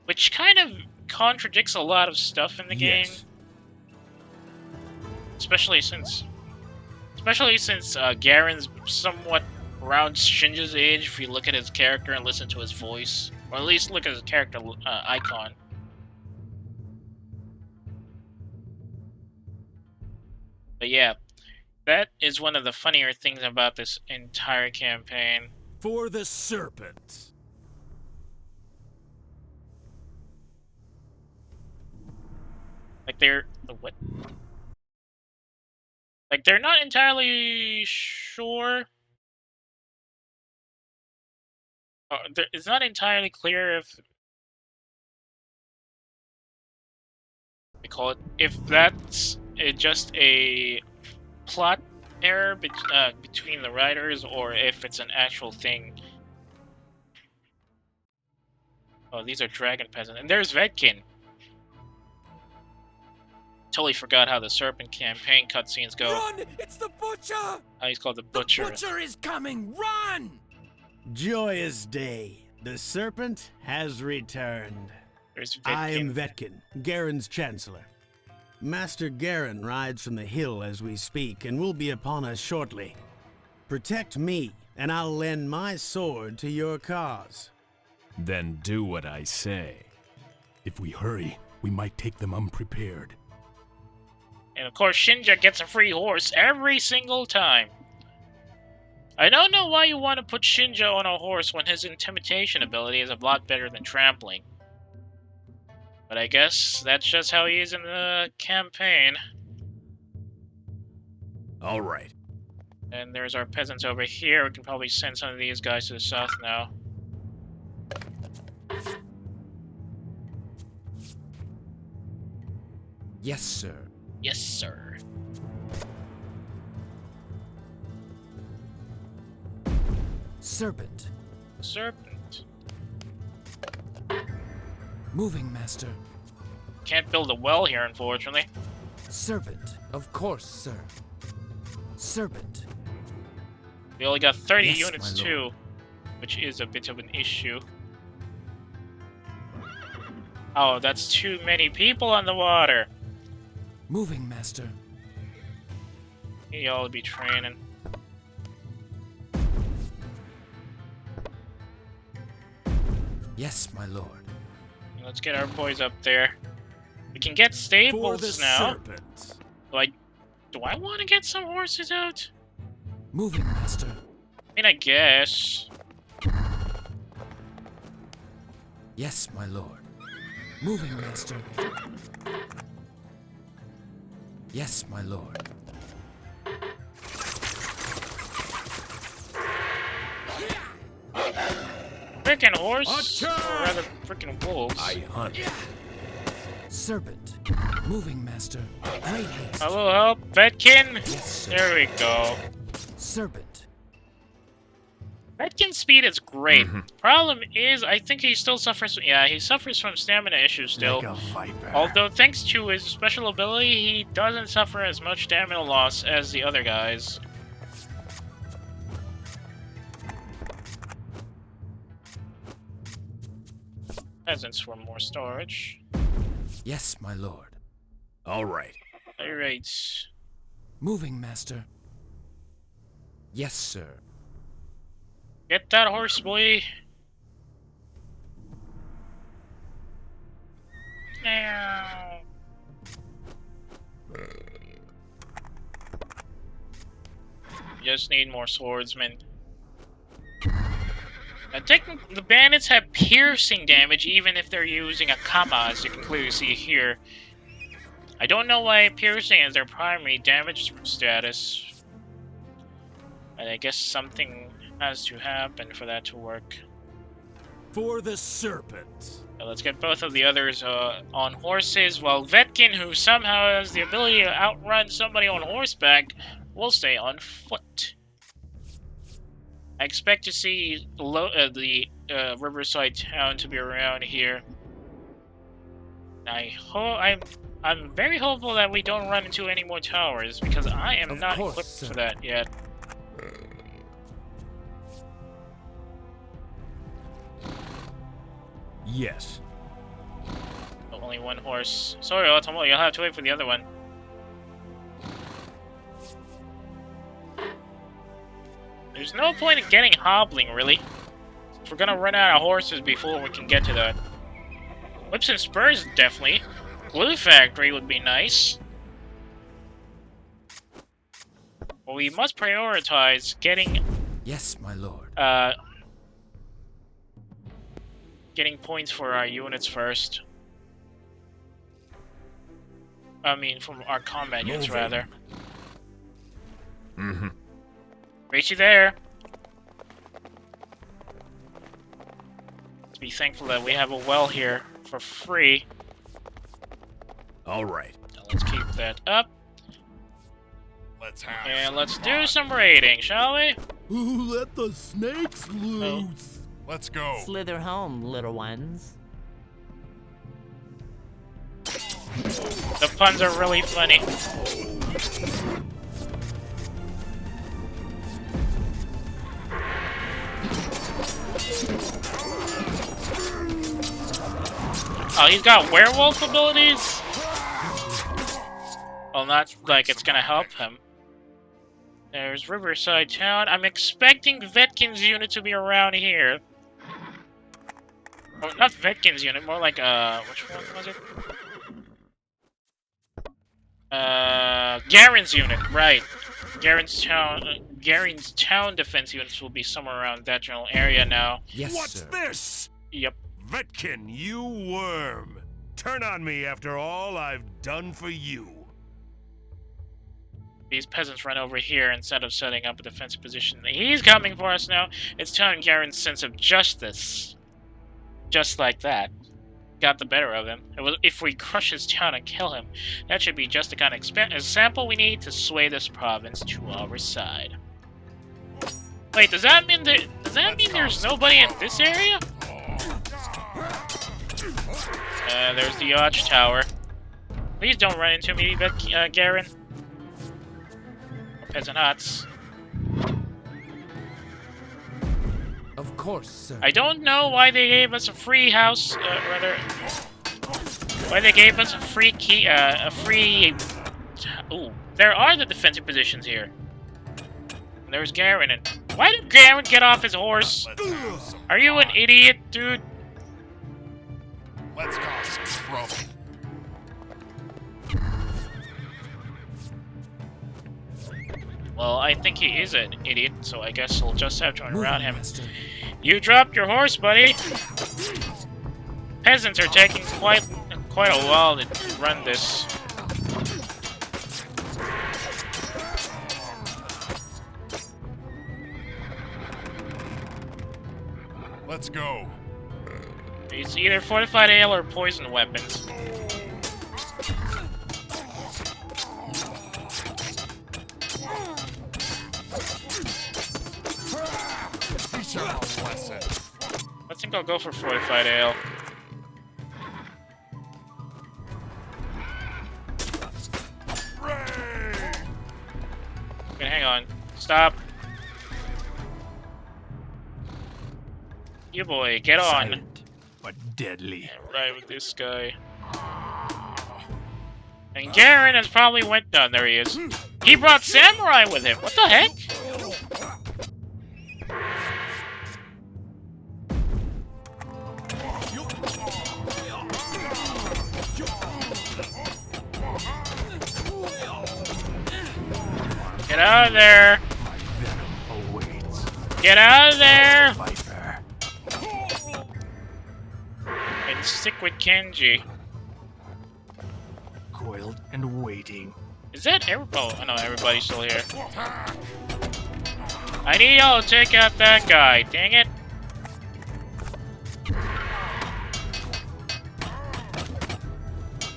Which kind of contradicts a lot of stuff in the game. Especially since Garen's somewhat around Shinja's age, if you look at his character and listen to his voice. Or at least look at his character icon. But yeah, that is one of the funnier things about this entire campaign. For the serpent. Like they're what? Like they're not entirely sure. It's not entirely clear if they call it if that's just a plot error between the writers or if it's an actual thing. Oh, these are dragon peasants, and there's Vedkin. Totally forgot how the Serpent campaign cutscenes go. Run! It's the Butcher! Oh, he's called the Butcher. The Butcher is coming! Run! Joyous day. The Serpent has returned. There's Vedkin. I am Vetkin, Garen's Chancellor. Master Garen rides from the hill as we speak and will be upon us shortly. Protect me, and I'll lend my sword to your cause. Then do what I say. If we hurry, we might take them unprepared. And of course, Shinja gets a free horse every single time. I don't know why you want to put Shinja on a horse when his intimidation ability is a lot better than trampling. But I guess that's just how he is in the campaign. Alright. And there's our peasants over here. We can probably send some of these guys to the south now. Yes, sir. Yes, sir. Serpent. Serpent. Moving, Master. Can't build a well here, unfortunately. Serpent. Of course, sir. Serpent. We only got 30 Yes, units, my too. lord. Which is a bit of an issue. Oh, that's too many people on the water. Moving, Master. Y'all be training. Yes, my lord. Let's get our boys up there. We can get For the stables now. serpent. Do I want to get some horses out? Moving, Master. I mean, I guess. Yes, my lord. Moving, Master. Yes, my lord. Frickin' horse, or rather, frickin' wolves. I hunt. Serpent. Moving, Master. Great haste. Hello, help, Vetkin. Yes, sir. There we go. Serpent. Vetkin's speed is great. Problem is, I think he still suffers. Yeah, he suffers from stamina issues still. Like a viper. Although, thanks to his special ability, he doesn't suffer as much stamina loss as the other guys. Peasants for more storage. Yes, my lord. All right. Alright. Moving, Master. Yes, sir. Get that horse, boy. Now. Just need more swordsmen. I think the bandits have piercing damage even if they're using a kama, as you can clearly see here. I don't know why piercing is their primary damage status. But I guess something has to happen for that to work. For the serpent. So let's get both of the others on horses, while Vetkin, who somehow has the ability to outrun somebody on horseback, will stay on foot. I expect to see the Riverside town to be around here. I'm very hopeful that we don't run into any more towers, because I am not equipped for that yet. Yes. Only one horse. Sorry, Otomo, you'll have to wait for the other one. There's no point in getting hobbling, really. We're gonna run out of horses before we can get to that. Whips and spurs, definitely. Glue factory would be nice. But we must prioritize getting... Yes, my lord. Getting points for our units first. I mean, from our combat units, rather. Reach you there. Let's be thankful that we have a well here for free. All right. Now let's keep that up. Let's have And let's do some raiding, shall we? Ooh, let the snakes loose. Let's go. Slither home, little ones. The puns are really funny. Oh, he's got werewolf abilities? Well, not like it's gonna help him. There's Riverside Town. I'm expecting Vetkin's unit to be around here. Or not Vetkin's unit, more like, which one was it? Garen's unit, right. Garen's town defense units will be somewhere around that general area now. Yes, What's sir. this? Yep. Vetkin, you worm. Turn on me after all I've done for you. These peasants run over here instead of setting up a defensive position. He's coming for us now. It's telling Garen's sense of justice. Just like that. Got the better of him. If we crush his town and kill him, that should be just the kind of example we need to sway this province to our side. Wait, does that mean there's nobody in this area? There's the Arch Tower. Please don't run into me, Garen. Peasant huts. Of course, sir. I don't know why they gave us a free house, why they gave us a free key, ooh, there are the defensive positions here. And there's Garen, and why did Garen get off his horse? Are you an idiot, dude? Let's cause some trouble. Well, I think he is an idiot, so I guess we'll just have to run Move around on, him. Master. You dropped your horse, buddy! Peasants are taking quite a while to run this. Let's go. It's either fortified ale or poison weapons. Teach him a lesson. I think I'll go for fortified ale. Okay, hang on. Stop. You boy, get on. Silent, but deadly. Right with this guy. And Garen has probably went down. There he is. He brought Samurai with him. What the heck? Get out of there! My venom awaits. Get out of there! Viper. And stick with Kenji. Coiled and waiting. Is that everybody? Oh, no, everybody's still here. I need y'all to take out that guy. Dang it!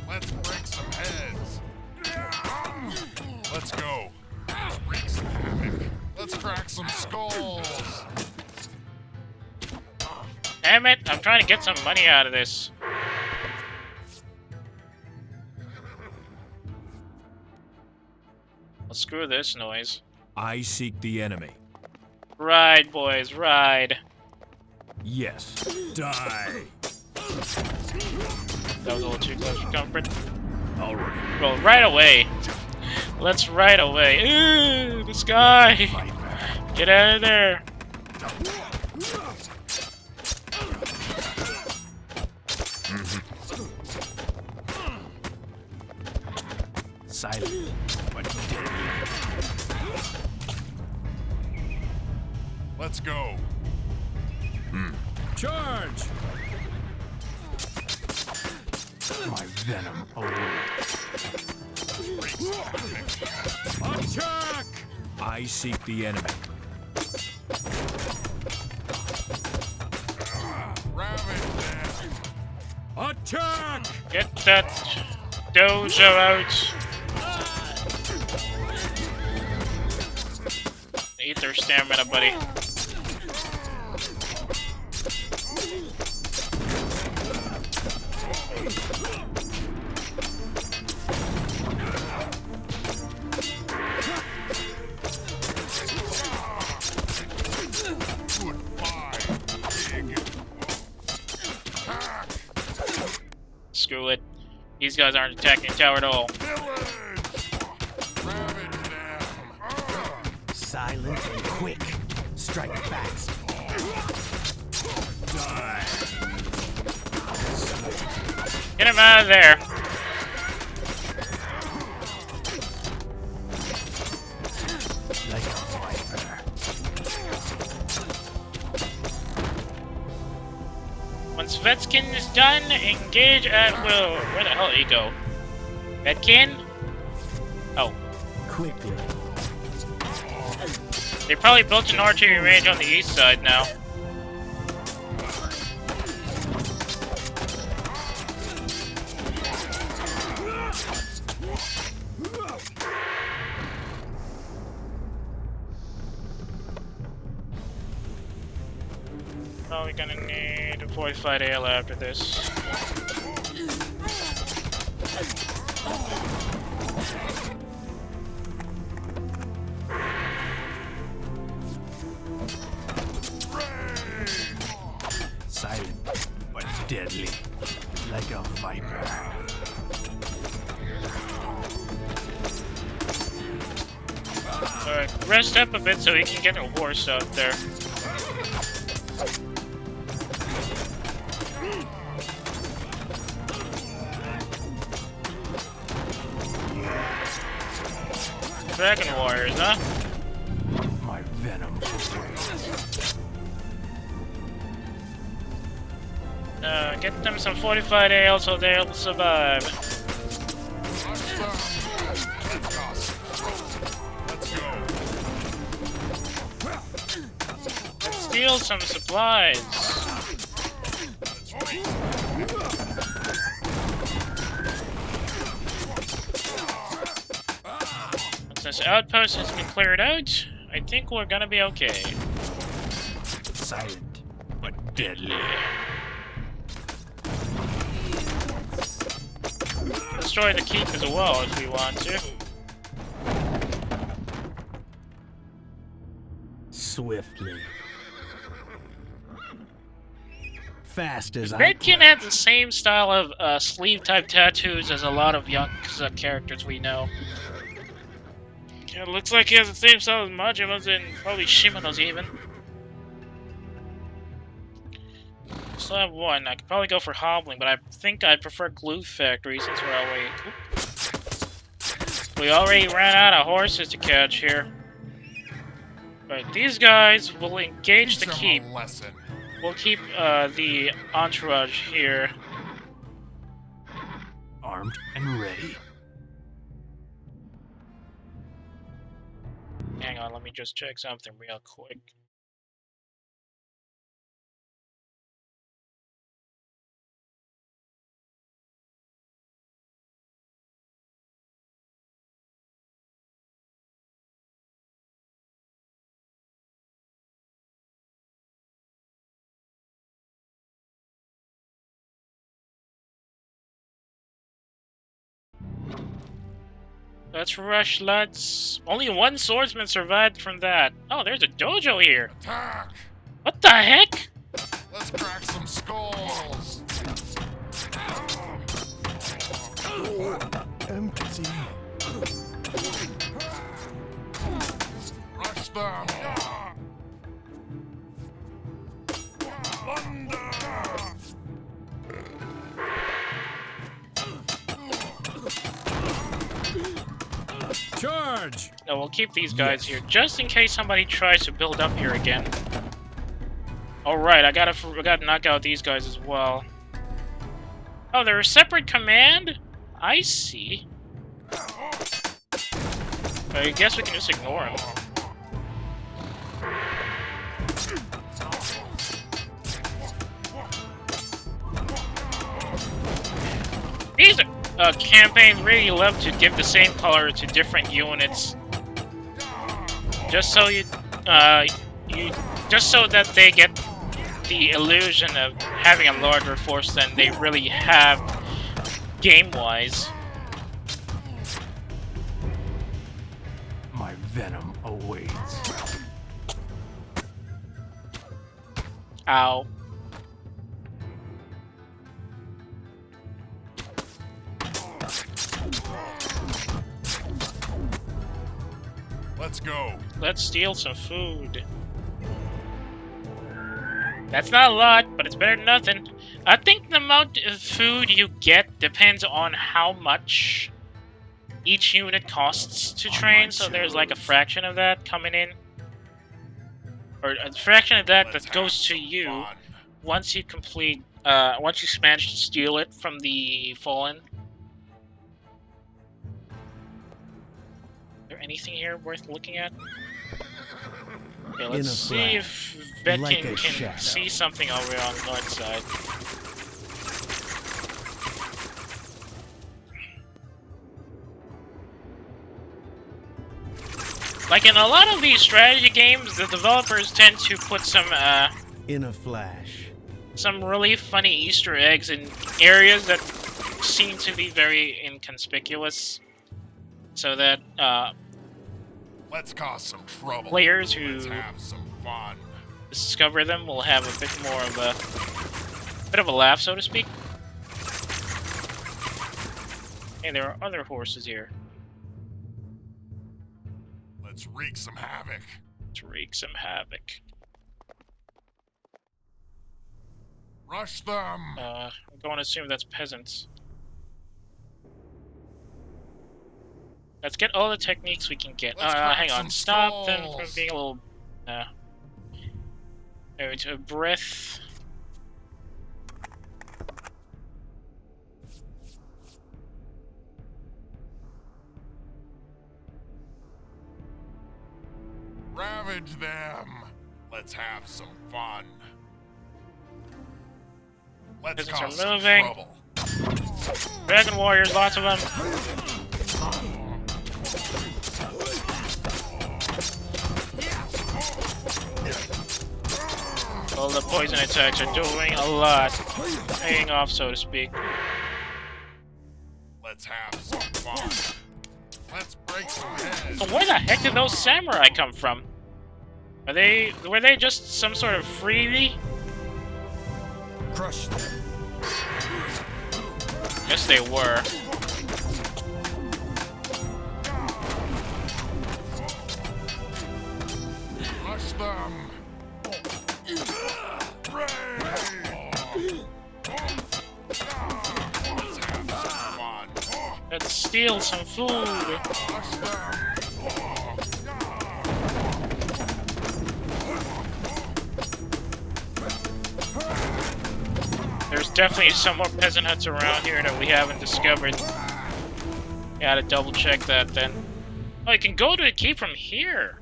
Let's break some heads. Let's go. Wreak some havoc. Let's crack some skulls. Damn it! I'm trying to get some money out of this. Well, screw this noise. I seek the enemy. Ride, boys, ride. Yes. Die. That was a little too close for comfort. All right. Well, right away. Let's right away. Ooh, this guy. Get out of there. Silent, but deadly. Let's go. Charge! My venom awaits. Attack! I seek the enemy. Ravage them. Attack! Get that dojo out. Eat their stamina, buddy. Goodbye, pig. Attack. Screw it. These guys aren't attacking the tower at all. Village. Ravage them. Silent and quick. Strike fast. Die. Get him out of there. Like a viper. Once Vetskin is done, engage at will. Where the hell did he go? Vetkin? Oh. Quickly. They probably built an archery range on the east side now. Probably gonna need a fortified ale after this. Silent, but deadly. Like a viper. Alright, rest up a bit so he can get a horse out there. Dragon Warriors, huh? Get them some fortified ale so they'll survive. Let's steal some supplies. Once this outpost has been cleared out, I think we're gonna be okay. Silent, but deadly. Destroy the keep as well if we want to. Swiftly. Fast as I Redkin had the same style of sleeve-type tattoos as a lot of young characters we know. Yeah, it looks like he has the same style as Majima's and probably Shimano's even. Still have one. I could probably go for hobbling, but I think I'd prefer glue factory since we're already... We already ran out of horses to catch here. But these guys will engage the keep. We'll keep the entourage here. Armed and ready. Hang on, let me just check something real quick. Let's rush, lads. Only one swordsman survived from that. Oh, there's a dojo here. Attack! What the heck? Let's crack some skulls. Empty. Rush them. Thunder! Charge! No, we'll keep these guys here just in case somebody tries to build up here again. Alright, I gotta knock out these guys as well. Oh, they're a separate command? I see. I guess we can just ignore them. These campaigns really love to give the same color to different units, just so just so that they get the illusion of having a larger force than they really have game-wise. My venom awaits. Ow. Let's go. Let's steal some food. That's not a lot, but it's better than nothing. I think the amount of food you get depends on how much each unit costs to train, so there's like a fraction of that coming in. Or a fraction of that that goes to you once you complete, once you manage to steal it from the Fallen. Is there anything here worth looking at? Okay, let's see if Betkin can see something over on the north side. Like in a lot of these strategy games, the developers tend to put some in a flash, some really funny Easter eggs in areas that seem to be very inconspicuous, so that let's cause some trouble. Players who let's have some fun. Discover them will have a bit more of a laugh, so to speak. Hey, there are other horses here. Let's wreak some havoc. Let's wreak some havoc. Rush them! I'm going to assume that's peasants. Let's get all the techniques we can get. Hang on. Stop them from being a little... There we go. Breath. Ravage them. Let's have some fun. Let's Peasants cause are some moving. trouble. Dragon warriors, lots of them. Well, the poison attacks are doing a lot. Paying off, so to speak. Let's have some fun. Let's break some heads. So where the heck did those samurai come from? Were they just some sort of freebie? Crush them. Yes, they were. Crush them. Let's steal some food. There's definitely some more peasant huts around here that we haven't discovered. Gotta double check that then. Oh, you can go to a key from here.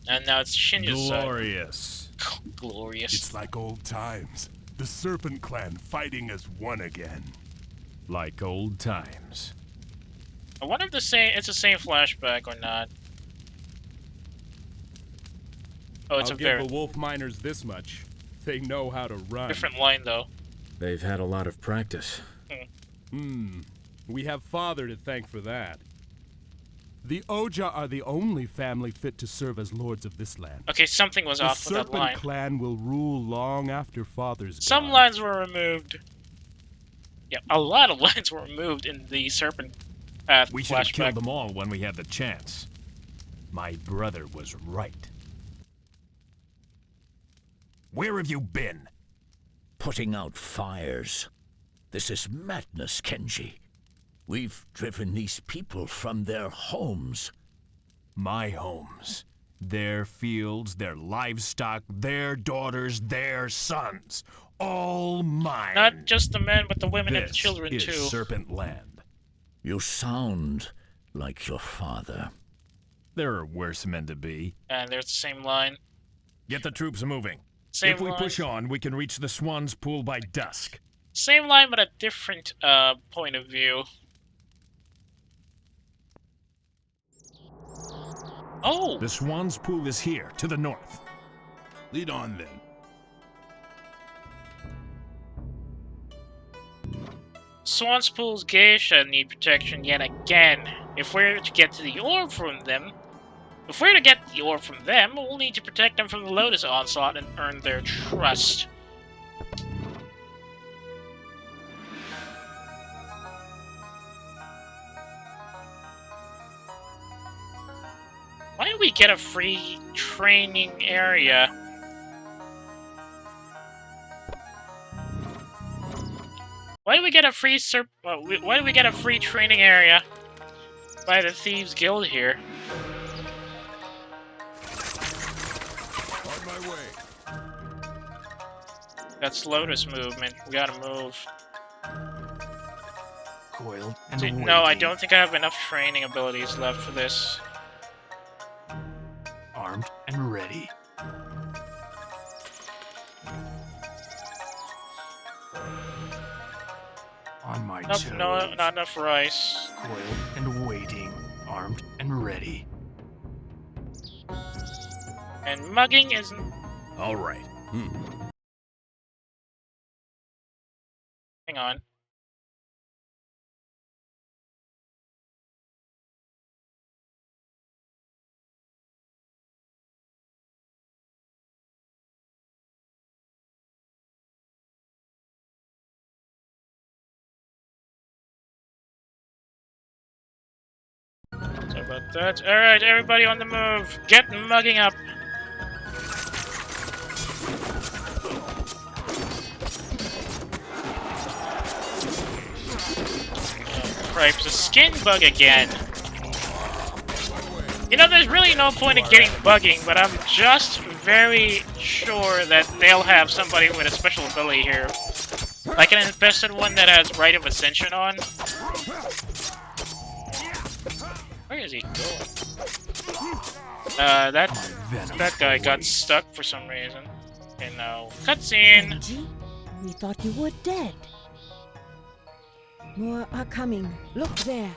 And now it's Shinja's side. Glorious. Glorious. It's like old times. The Serpent Clan fighting as one again. Like old times. I wonder if it's the same flashback or not. Oh, it's I'll a give very the Wolf Miners this much. They know how to run. different line though. They've had a lot of practice. We have Father to thank for that. The Oja are the only family fit to serve as lords of this land. Okay, something was The off with that Serpent line. Clan will rule long after Father's Some gone. lines were removed. Yeah, a lot of lines were removed in the Serpent Path We should have killed flashback. them all when we had the chance. My brother was right. Where have you been? Putting out fires. This is madness, Kenji. We've driven these people from their homes. My homes. Their fields, their livestock, their daughters, their sons. All mine. Not just the men, but the women and the This children is too. Serpent Land. You sound like your father. There are worse men to be. And there's the same line. Get the troops moving. Same If we line. push on, we can reach the Swan's Pool by dusk. Same line, but a different point of view. Oh! The Swan's Pool is here, to the north. Lead on then. Swan's Pool's geisha need protection yet again. If we're to get to the orb from them, we'll need to protect them from the Lotus Onslaught and earn their trust. Why do we get a free training area? Why do we get a free why do we get a free training area by the Thieves Guild here? On my way. That's Lotus movement. We gotta move. Coiled and See, waiting. no, I don't think I have enough training abilities left for this. Armed and ready. On my Nope, toes. no, not enough rice. Coiled and waiting. Armed and ready. And mugging isn't. All right. Hang on. Sorry about that. Alright, everybody on the move. Get mugging up. Oh, cripes, a skin bug again. You know, there's really no point in getting bugging, but I'm just very sure that they'll have somebody with a special ability here. Like an infested one that has Rite of Ascension on. Where is he going? That guy got stuck for some reason. Okay, now cutscene. Kenji, we thought you were dead. More are coming. Look there.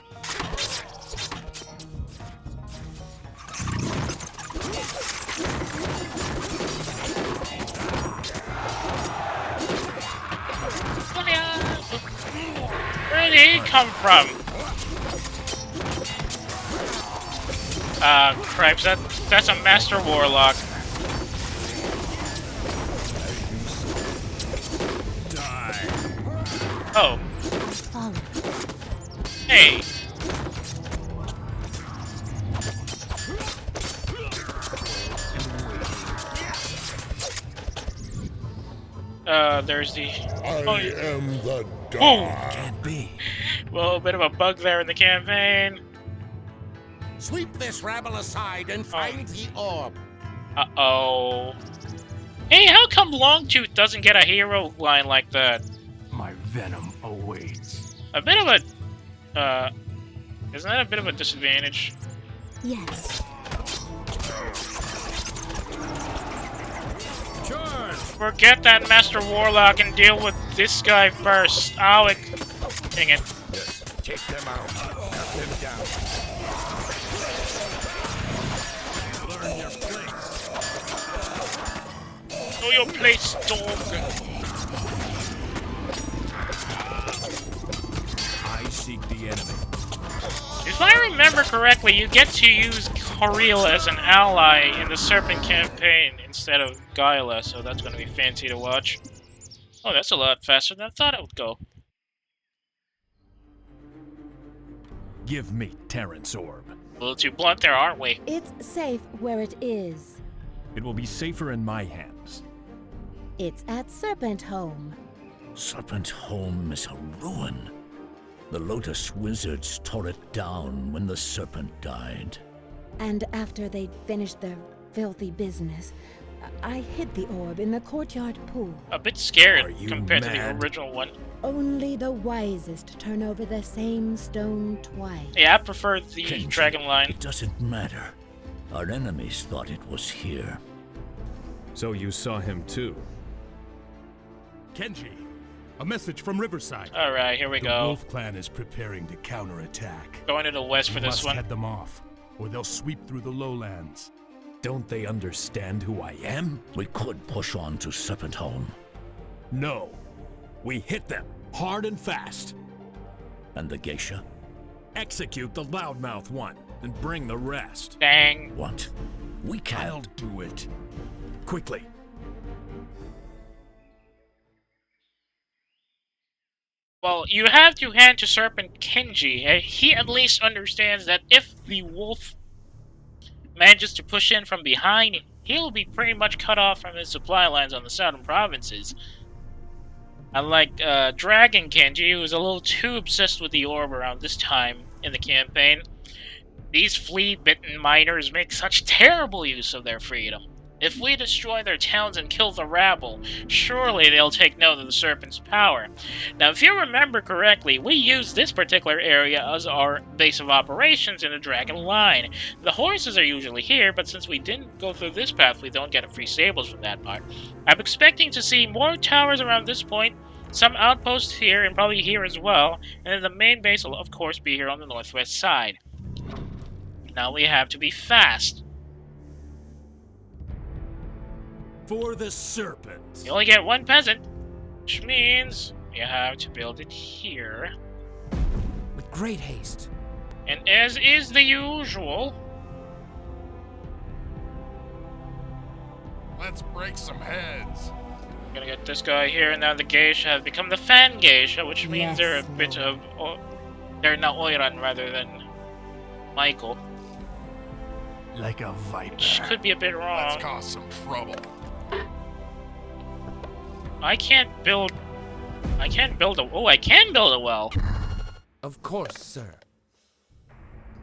Where did he come from? Cripes, that's a Master Warlock. Die. Oh. Hey. There's the... I am the dawn. Can't be. Well, a bit of a bug there in the campaign. Sweep this rabble aside and find the orb. Uh-oh. Hey, how come Longtooth doesn't get a hero line like that? My venom awaits. A bit of a... isn't that a bit of a disadvantage? Yes. Charge! Forget that Master Warlock and deal with this guy first. Oh, dang it. Yes, take them out. Cut them down. Learn your place. Know your place, dog. I seek the enemy. If I remember correctly, you get to use Coril as an ally in the Serpent campaign instead of Guyla, so that's going to be fancy to watch. Oh, that's a lot faster than I thought it would go. Give me Terran's orb. A little too blunt there, aren't we? It's safe where it is. It will be safer in my hands. It's at Serpent Home. Serpent Home is a ruin. The Lotus Wizards tore it down when the Serpent died. And after they'd finished their filthy business, I hid the orb in the courtyard pool. A bit scared Are you compared to the mad? original one. Only the wisest turn over the same stone twice. Yeah, I prefer the Kenji, Dragon line. It doesn't matter. Our enemies thought it was here. So you saw him too? Kenji, a message from Riverside. Alright, here we The go. Wolf Clan is preparing to counterattack. Going to the west for You this must one. head them off, or they'll sweep through the lowlands. Don't they understand who I am? We could push on to Serpent Home. No. We hit them, hard and fast. And the geisha? Execute the loudmouth one, and bring the rest. Dang. What? We can't. I'll do it. Quickly. Well, you have to hand to Serpent Kenji. He at least understands that if the wolf manages to push in from behind, he'll be pretty much cut off from his supply lines on the southern provinces. Unlike Dragon Kenji, who was a little too obsessed with the orb around this time in the campaign, these flea-bitten miners make such terrible use of their freedom. If we destroy their towns and kill the rabble, surely they'll take note of the Serpent's power. Now, if you remember correctly, we used this particular area as our base of operations in the Dragon Line. The horses are usually here, but since we didn't go through this path, we don't get free stables from that part. I'm expecting to see more towers around this point, some outposts here, and probably here as well, and then the main base will of course be here on the northwest side. Now we have to be fast. For the Serpent. You only get one peasant, which means you have to build it here. With great haste. And as is the usual... Let's break some heads. I'm gonna get this guy here, and now the geisha have become the fan geisha, which means they're a bit of... they're now Oiran rather than Michael. Like a viper. Which could be a bit wrong. Let's cause some trouble. I can't build a... Oh, I can build a well! Of course, sir.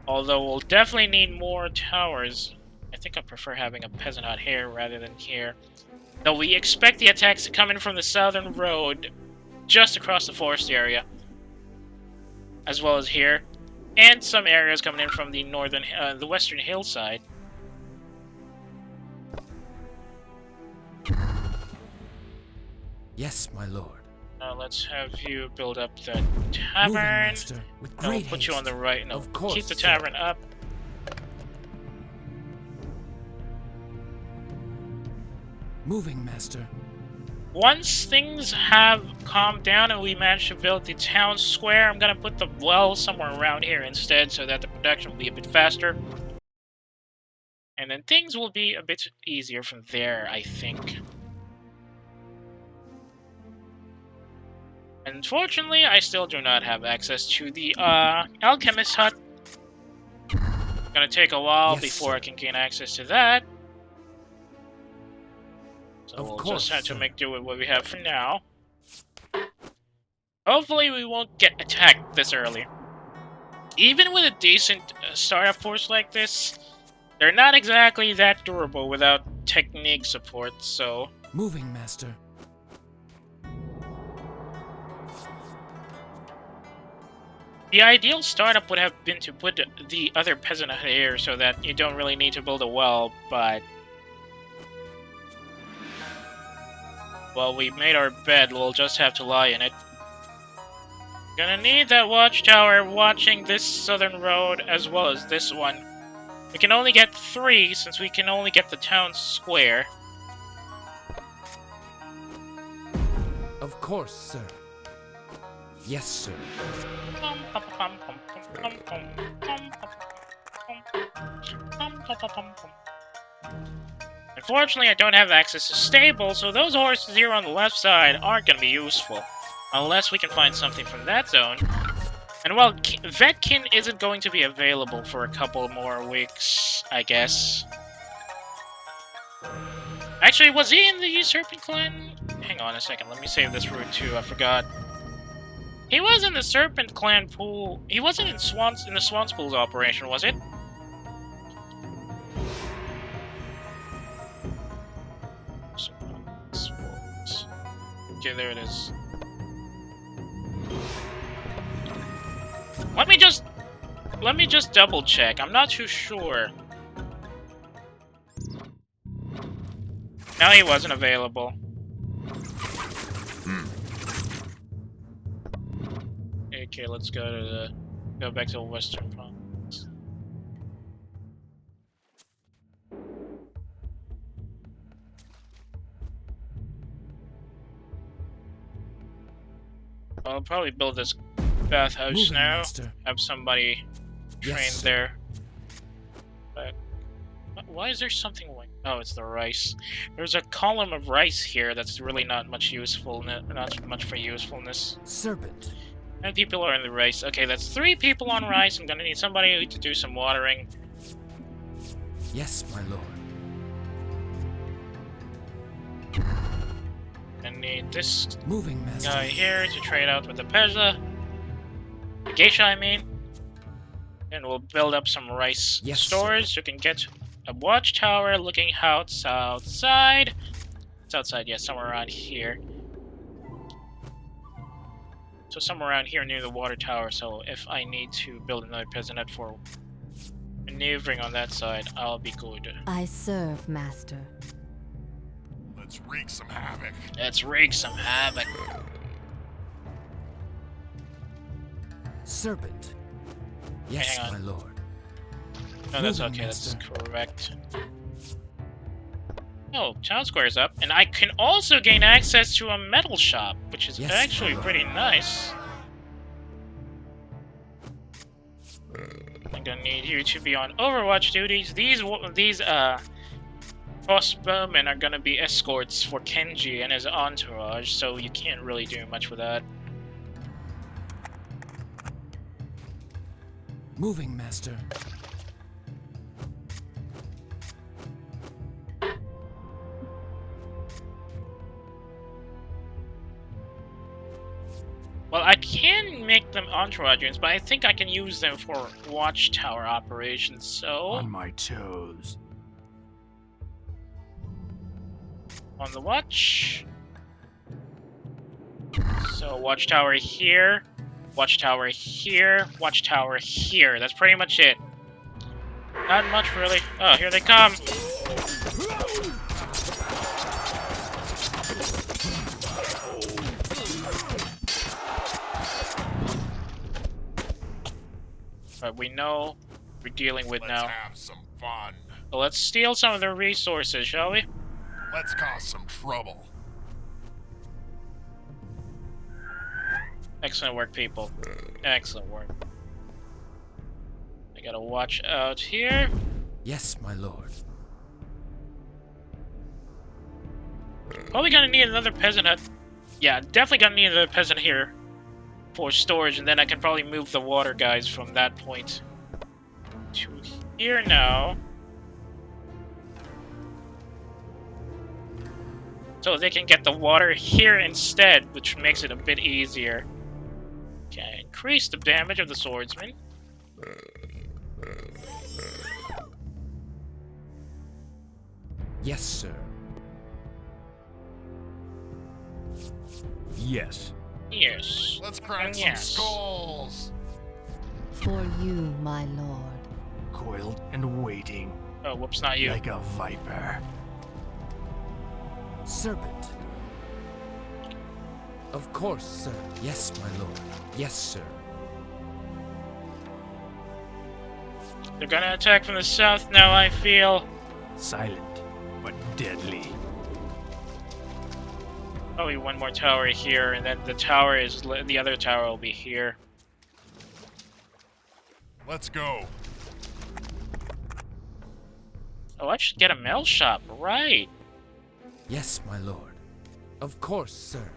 Although we'll definitely need more towers. I think I prefer having a peasant hut here rather than here. Though we expect the attacks to come in from the southern road, just across the forest area. As well as here. and some areas coming in from the the western hillside. Yes, my lord. Let's have you build up the Moving, tavern. master, with No, we'll great put you on haste. the right. No, Of course, keep the sir. tavern up. Moving, master. Once things have calmed down and we manage to build the town square, I'm gonna put the well somewhere around here instead so that the production will be a bit faster. And then things will be a bit easier from there, I think. Unfortunately, I still do not have access to the alchemist hut. It's gonna take a while Yes, before sir. I can gain access to that. So Of we'll course, just have to sir. make do with what we have for now. Hopefully we won't get attacked this early. Even with a decent startup force like this, they're not exactly that durable without technique support, so... Moving, master. The ideal startup would have been to put the other peasant hut here so that you don't really need to build a well, but... Well, we made our bed, we'll just have to lie in it. Gonna need that watchtower watching this southern road as well as this one. We can only get 3 since we can only get the town square. Of course, sir. Yes, sir. Unfortunately, I don't have access to stables, so those horses here on the left side aren't going to be useful. Unless we can find something from that zone. And while Vetkin isn't going to be available for a couple more weeks, I guess. Actually, was he in the Serpent Clan? Hang on a second, let me save this route too, I forgot. He was in the Serpent Clan pool. He wasn't in the Swans Pool's operation, was it? Okay, there it is. Let me just double check. I'm not too sure. No, he wasn't available. Okay, let's go back to the Western Province. I'll probably build this bathhouse Moving, now. master. Have somebody trained Yes, sir. there. But why is there something like? Oh, it's the rice. There's a column of rice here that's really not much usefulness. Not much for usefulness. Serpent. And people are in the rice. Okay, that's 3 people on rice. I'm gonna need somebody to do some watering. Yes, my lord. I need this Moving, master. guy here to trade out with the Pezza. The Geisha, I mean. And we'll build up some rice Yes, stores. You can get a watchtower looking out outside. It's outside, yeah, somewhere around here. So somewhere around here near the water tower, so if I need to build another peasant for maneuvering on that side, I'll be good. I serve, master. Let's wreak some havoc. Let's wreak some havoc. Serpent. Yes, Hang my on. lord. No, that's Moving, okay, that's master. correct. Oh, town square's up, and I can also gain access to a metal shop, which is Yes, actually my lord. pretty nice. I'm gonna need you to be on Overwatch duties. These crossbowmen are gonna be escorts for Kenji and his entourage, so you can't really do much with that. Moving, master. Well, I can make them entourage units, but I think I can use them for watchtower operations, so... On my toes. On the watch. So, watchtower here. Watchtower here, watchtower here. That's pretty much it. Not much, really. Oh, here they come! But we know we're dealing with now. Let's have some fun. So let's steal some of their resources, shall we? Let's cause some trouble. Excellent work, people. Excellent work. I gotta watch out here. Yes, my lord. Probably gonna need another peasant hut. Yeah, definitely gonna need another peasant here for storage, and then I can probably move the water guys from that point to here now. So they can get the water here instead, which makes it a bit easier. Okay, increase the damage of the swordsman. Yes, sir. Yes. Yes. Let's crack And some yes. skulls. For you, my lord. Coiled and waiting. Oh, whoops, not you. Like a viper. Serpent. Of course, sir. Yes, my lord. Yes, sir. They're gonna attack from the south now, I feel. Silent, but deadly. Probably one more tower here, and then the tower is the other tower will be here. Let's go. Oh, I should get a mail shop, right? Yes, my lord. Of course, sir.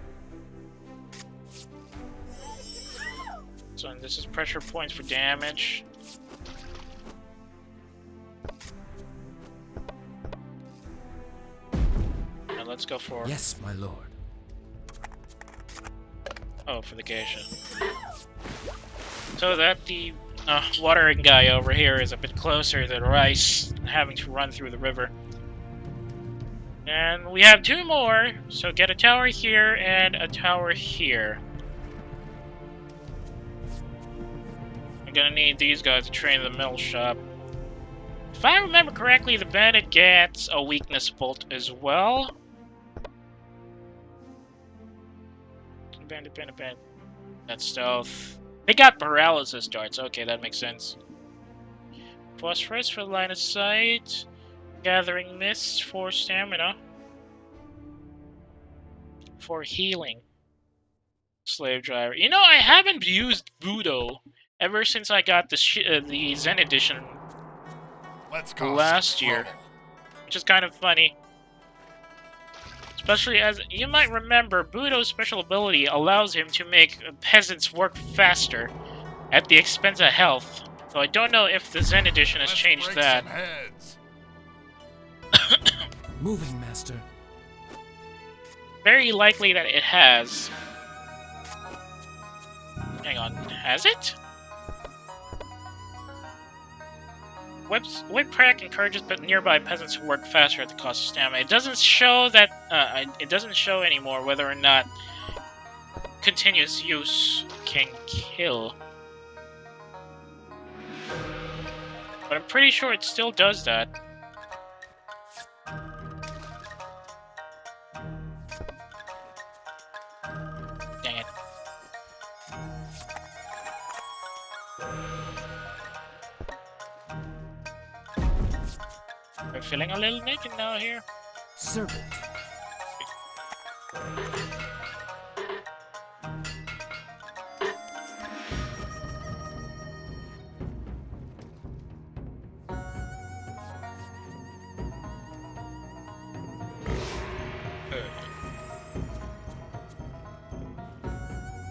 So this is pressure points for damage. Now let's go for... Yes, my lord. Oh, for the geisha. So that the watering guy over here is a bit closer than Rice, having to run through the river. And we have two more, so get a tower here and a tower here. I'm gonna need these guys to train the mill shop. If I remember correctly, the bandit gets a weakness bolt as well. Bandit. That's stealth. They got paralysis darts. Okay, that makes sense. Phosphorus for line of sight. Gathering mist for stamina. For healing. Slave driver. You know, I haven't used Budo ever since I got the Zen edition last year, which is kind of funny. Especially as you might remember, Budo's special ability allows him to make peasants work faster at the expense of health. So I don't know if the Zen edition has changed that. Moving, master. Very likely that it has. Hang on, has it? Whip crack encourages nearby peasants to work faster at the cost of stamina. It doesn't show that. It doesn't show anymore whether or not continuous use can kill. But I'm pretty sure it still does that. Dang it. We're feeling a little naked now here. Serpent.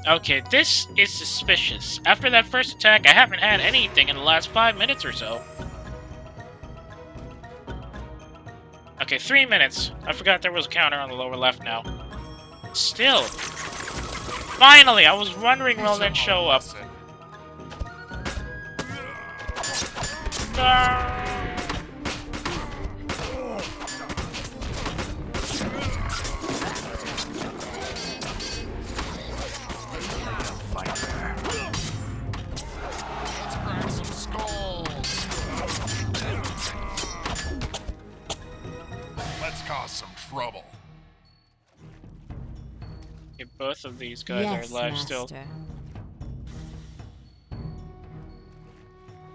Okay, this is suspicious. After that first attack, I haven't had anything in the last 5 minutes or so. Okay, 3 minutes. I forgot there was a counter on the lower left now. Still. Finally, I was wondering when they'd show up. Both of these guys Yes, are alive Master. still.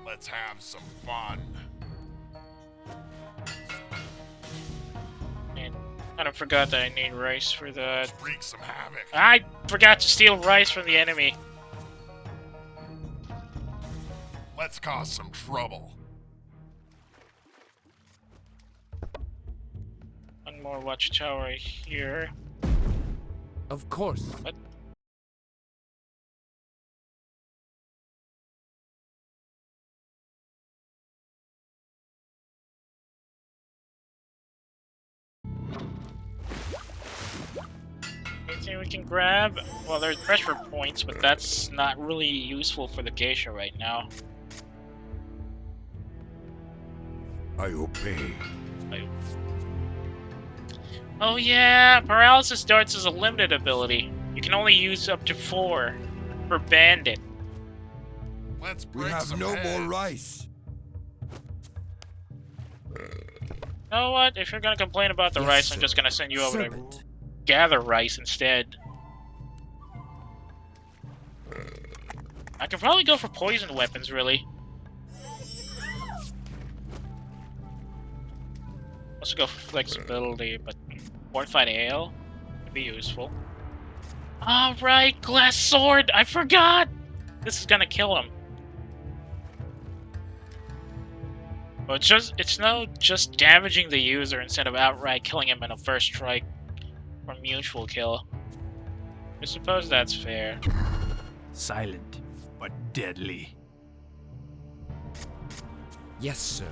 Let's have some fun. And kind of forgot that I need rice for that. Let's wreak some havoc. I forgot to steal rice from the enemy. Let's cause some trouble. One more watchtower here. Of course. What? Anything we can grab? Well, there's pressure points, but that's not really useful for the geisha right now. I obey. Oh yeah, paralysis darts is a limited ability. You can only use up to 4 per bandit. Let's We break have some no heads. more rice. You know what? If you're gonna complain about the Yes, rice, I'm sir. just gonna send you over Serpent. to gather rice instead. I could probably go for poison weapons, really. Also go for flexibility, but fortified ale would be useful. Alright, glass sword! I forgot! This is gonna kill him. But it's no just damaging the user instead of outright killing him in a first strike or mutual kill. I suppose that's fair. Silent, but deadly. Yes, sir.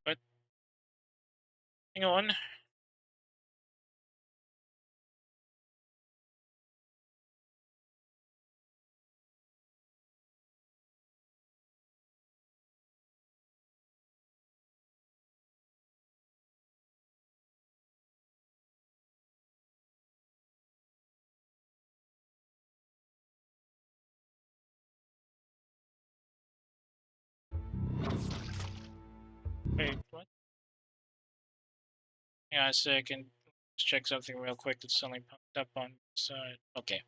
But hang on. Wait, what? Yeah, a second. Let's check something real quick that's suddenly popped up on the side. Okay.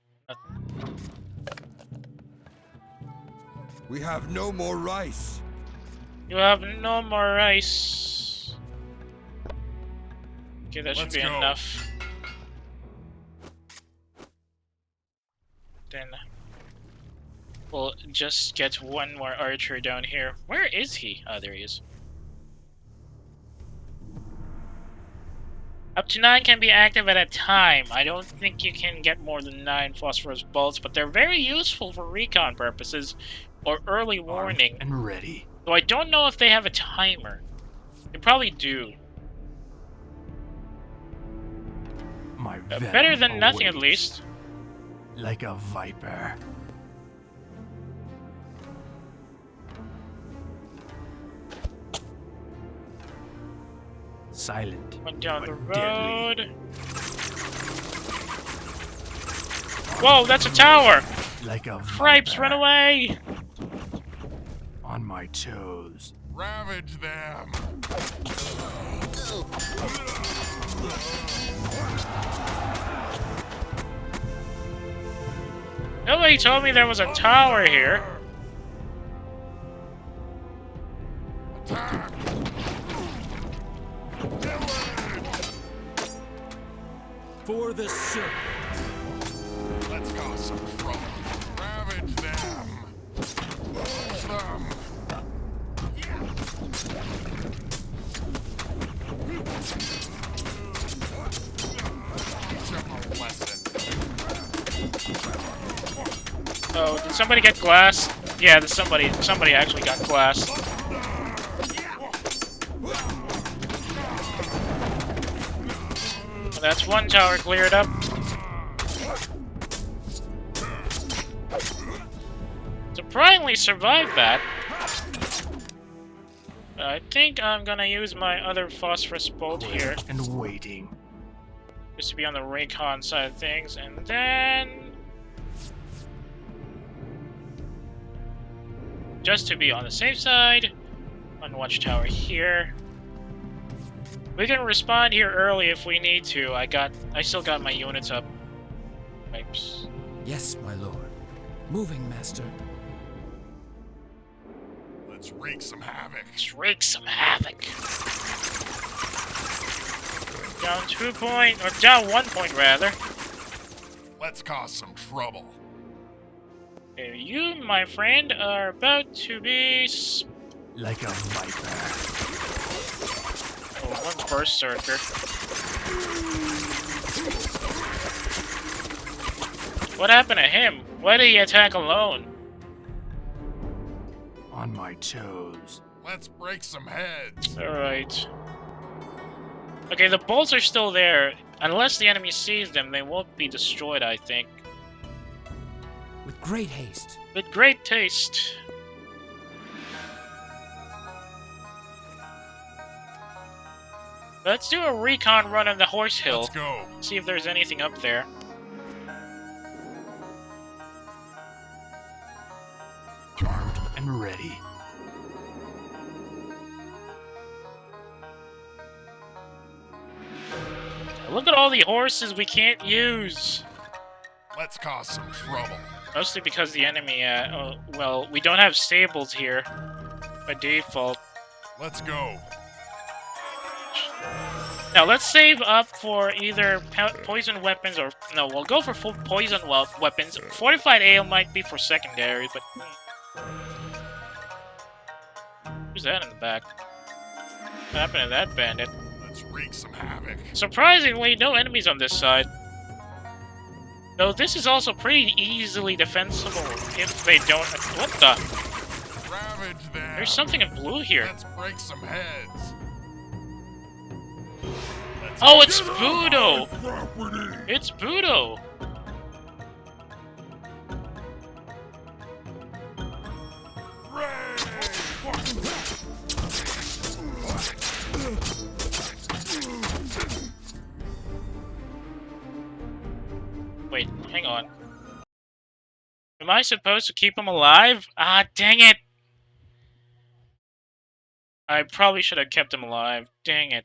We have no more rice. You have no more rice. Okay, that should Let's be go. enough. Then we'll just get one more archer down here. Where is he? Oh, there he is. Up to 9 can be active at a time. I don't think you can get more than 9 phosphorus bolts, but they're very useful for recon purposes or early warning. Armed and ready. So I don't know if they have a timer. They probably do. My Better than venom nothing, at awaits. least. Like a viper. Silent. Went down the but deadly. road. Whoa, that's a tower! Like a Cripes, viper. run away! On my toes. Ravage them. Nobody told me there was a tower here. Attack. For the serpent. Let's cause some trouble. Ravage them. Crush them. Teach them a lesson. Oh, did somebody get glass? Yeah, somebody actually got glass. That's one tower cleared up. Surprisingly survived that. I think I'm gonna use my other phosphorus bolt here, And waiting. just to be on the recon side of things, and then just to be on the safe side, one watchtower here. We can respond here early if we need to. I still got my units up. Pipes. Yes, my lord. Moving, master. Let's wreak some havoc. Let's wreak some havoc. Down 2 point, or down 1 point rather. Let's cause some trouble. Okay, you, my friend, are about to be like a viper. Oh, one berserker. What happened to him? Why did he attack alone? On my toes. Let's break some heads. Alright. Okay, the bolts are still there. Unless the enemy sees them, they won't be destroyed, I think. With great haste. With great taste. Let's do a recon run on the horse hill. Let's go. See if there's anything up there. Armed and ready. Look at all the horses we can't use. Let's cause some trouble. Mostly because the enemy, well, we don't have stables here by default. Let's go. Now let's save up for either poison weapons or no. We'll go for full poison weapons. Fortified ale might be for secondary, but who's that in the back? What happened to that bandit? Let's wreak some havoc. Surprisingly, no enemies on this side. Though this is also pretty easily defensible if they don't. What the? Ravage them. There's something in blue here. Let's break some heads. Oh, it's Budo! It's Budo! Wait, hang on. Am I supposed to keep him alive? Ah, dang it! I probably should have kept him alive. Dang it.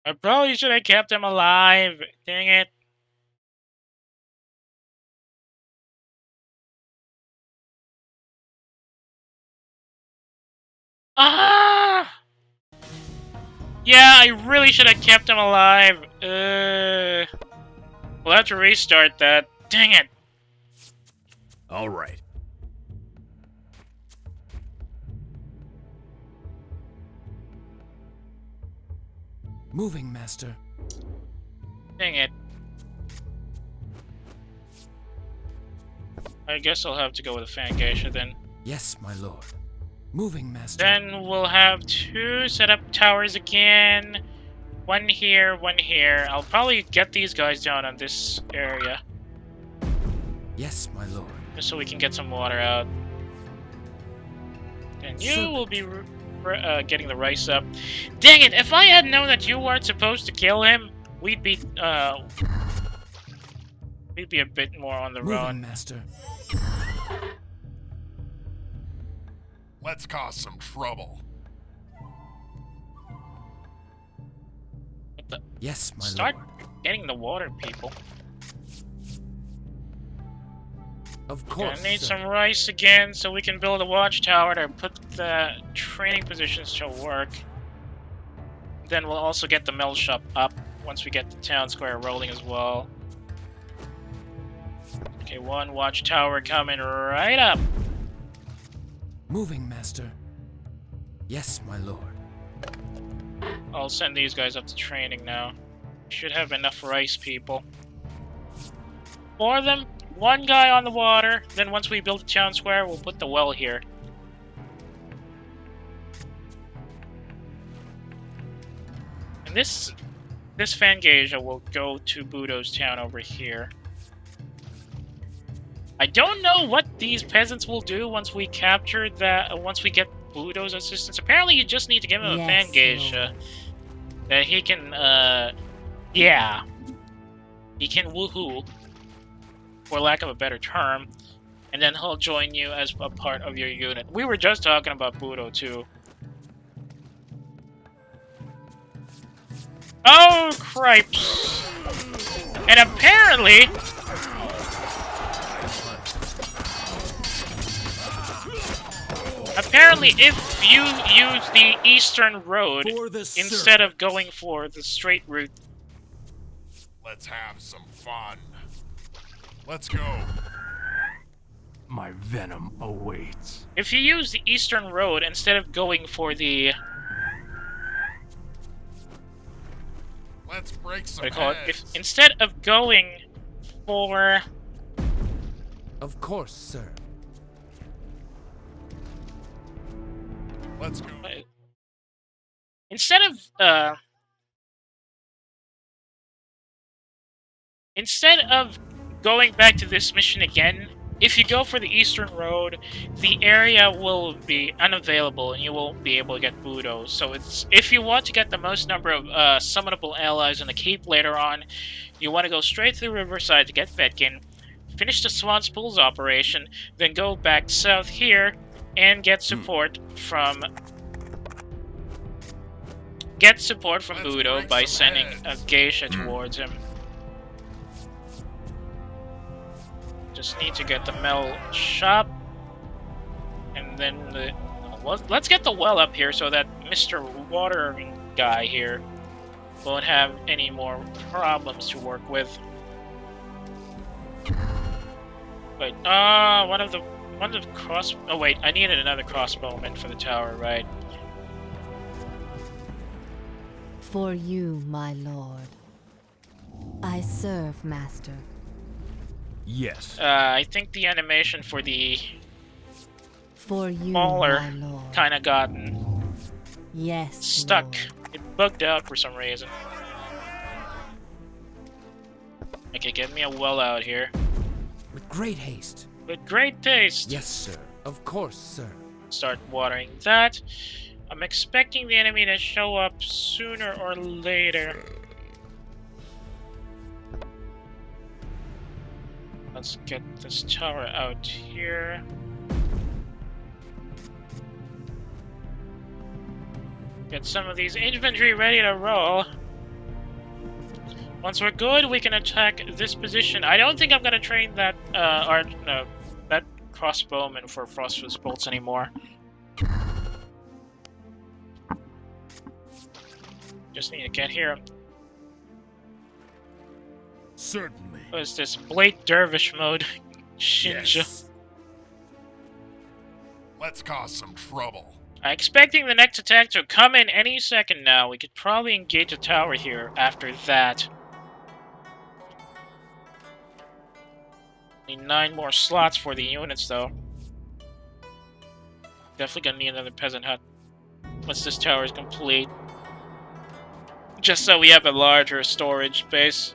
I probably should have kept him alive. Dang it. Ah! Yeah, I really should have kept him alive. We'll have to restart that. Dang it. All right. Moving, master. Dang it. I guess I'll have to go with a fan geisha then. Yes, my lord. Moving, master. Then we'll have to set up towers again. One here, one here. I'll probably get these guys down on this area. Yes, my lord. Just so we can get some water out. And you will be getting the rice up. Dang it! If I had known that you weren't supposed to kill him, we'd be a bit more on the run. Master. Let's cause some trouble. What the? Yes, my Start lord. getting the water, people. Of course. I need some rice again so we can build a watchtower to put the training positions to work. Then we'll also get the melt shop up once we get the town square rolling as well. Okay, one watchtower coming right up. Moving, master. Yes, my lord. I'll send these guys up to training now. Should have enough rice, people. For them, one guy on the water. Then once we build the town square, we'll put the well here. And this Fangasia will go to Budo's town over here. I don't know what these peasants will do once we capture that. Once we get Budo's assistance. Apparently, you just need to give him a Fangasia that he can. Yeah, he can woohoo. for lack of a better term, and then he'll join you as a part of your unit. We were just talking about Budo too. Oh, cripes! And apparently, if you use the eastern road instead of going for the straight route, Let's have some fun. Let's go. My venom awaits. if you use the eastern road instead of going for the Let's break some what do you call it? heads. Instead of going for Of course, sir. Let's go. instead of going back to this mission again, if you go for the eastern road, the area will be unavailable and you won't be able to get Budo. So it's if you want to get the most number of summonable allies in the keep later on, you want to go straight through Riverside to get Vetkin, finish the Swan's Pools operation, then go back south here and get support from Budo by sending a geisha towards him. Just need to get the Mel shop, and then let's get the well up here so that Mr. Watering guy here won't have any more problems to work with. Wait, one of the cross. Oh wait, I needed another crossbowman for the tower, right? For you, my lord. I serve, master. Yes. I think the animation for the For you, smaller my lord. kind of gotten Yes, stuck. Lord. It bugged out for some reason. Okay, get me a well out here. With great haste. With great taste. Yes, sir. Of course, sir. Start watering that. I'm expecting the enemy to show up sooner or later. Let's get this tower out here. Get some of these infantry ready to roll. Once we're good, we can attack this position. I don't think I'm gonna train that that crossbowman for Frostfist bolts anymore. Just need to get here. Certainly. What is this? Blade Dervish mode. Shinja. Yes. Let's cause some trouble. I'm expecting the next attack to come in any second now. We could probably engage a tower here after that. Need 9 more slots for the units, though. Definitely gonna need another peasant hut once this tower is complete. Just so we have a larger storage space.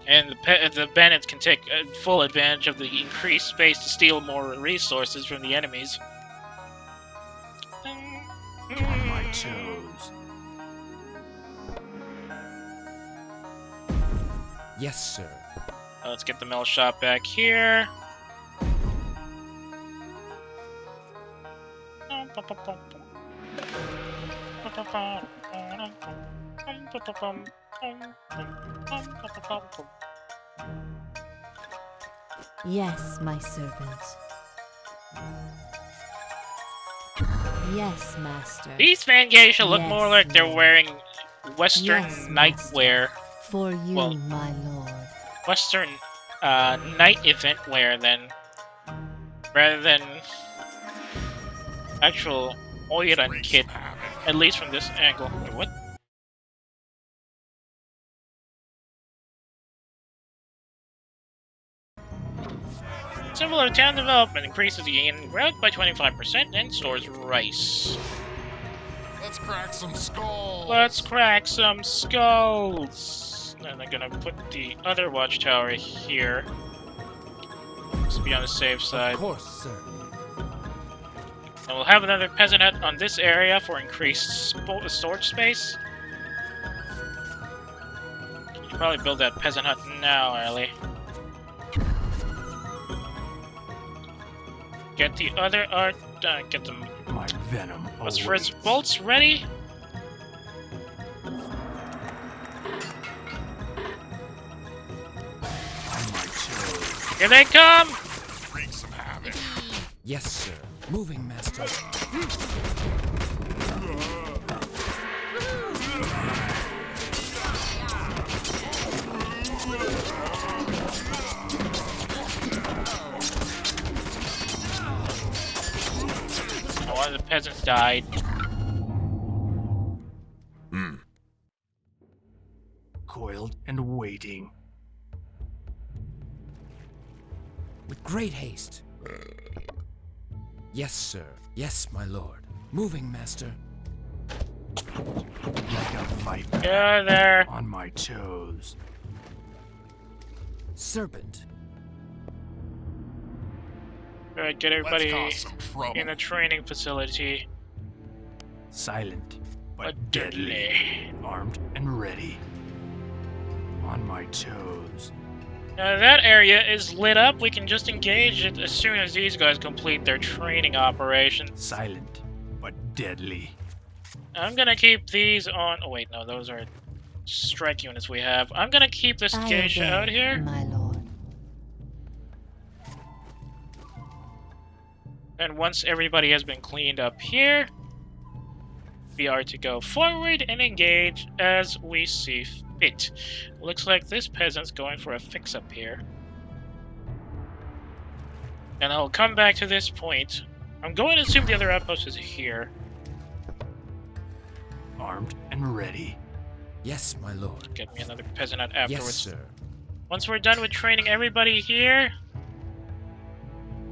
And the bandits can take full advantage of the increased space to steal more resources from the enemies. On my toes. Yes, sir. Let's get the mill shop back here. Yes, my servant. Yes, master. These fan geisha look Yes, more like they're Lord. wearing Western Yes, nightwear. For you, Well, my lord. Western night event wear rather than actual Oiran kit, at least from this angle. Wait, what? Similar town development increases the in route by 25% and stores rice. Let's crack some skulls. Let's crack some skulls. And I'm gonna put the other watchtower here. Just to be on the safe side. Of course, sir. And we'll have another peasant hut on this area for increased storage space. Probably build that peasant hut now, early. Get the other art. Get them. My venom Phosphorus awaits. bolts ready. On my toes. Here they come! Wreak some havoc. Yes, sir. Moving, master. Oh, one of the peasants died. Coiled and waiting. With great haste. Yes, sir. Yes, my lord. Moving, master. Like a viper. Yeah, there. On my toes. Serpent. Alright, get Let's everybody cause some trouble. in the training facility. Silent, but But deadly. deadly. Armed and ready. On my toes. Now that area is lit up. We can just engage it as soon as these guys complete their training operations. Silent, but deadly. I'm gonna keep these on. Oh wait, no, those are strike units we have. I'm gonna keep this I geisha obey, out here. my lord. And once everybody has been cleaned up here, we are to go forward and engage as we see fit. Looks like this peasant's going for a fix-up here. And I'll come back to this point. I'm going to assume the other outpost is here. Armed and ready. Yes, my lord. Get me another peasant out afterwards. Yes, sir. Once we're done with training everybody here,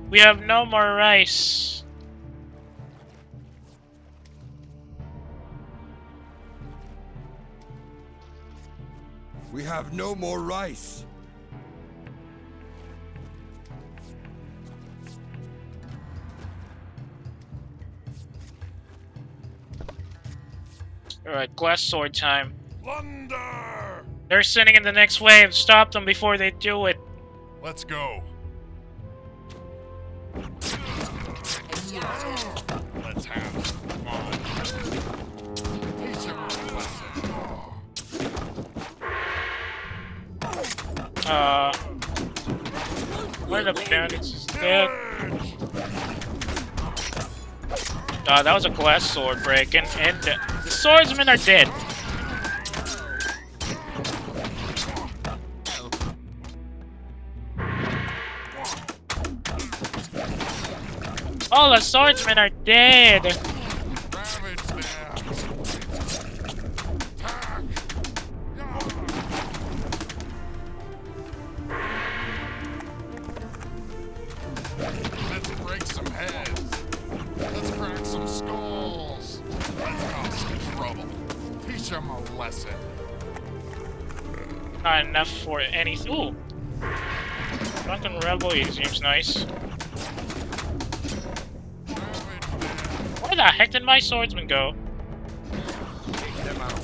we have no more rice. We have no more rice. Alright, glass sword time. Plunder! They're sending in the next wave. Stop them before they do it. Let's go. Let's have some fun. Teach 'em a lesson. Where the bandits dead? That was a glass sword break, and the swordsmen are dead. All the swordsmen are dead. Ravage them. Attack. Let's break some heads. Let's crack some skulls. Let's cause some trouble. Teach them a lesson. Not enough for anything. Ooh. Drunken Revelry seems nice. Where the heck did my swordsman go? Take them out.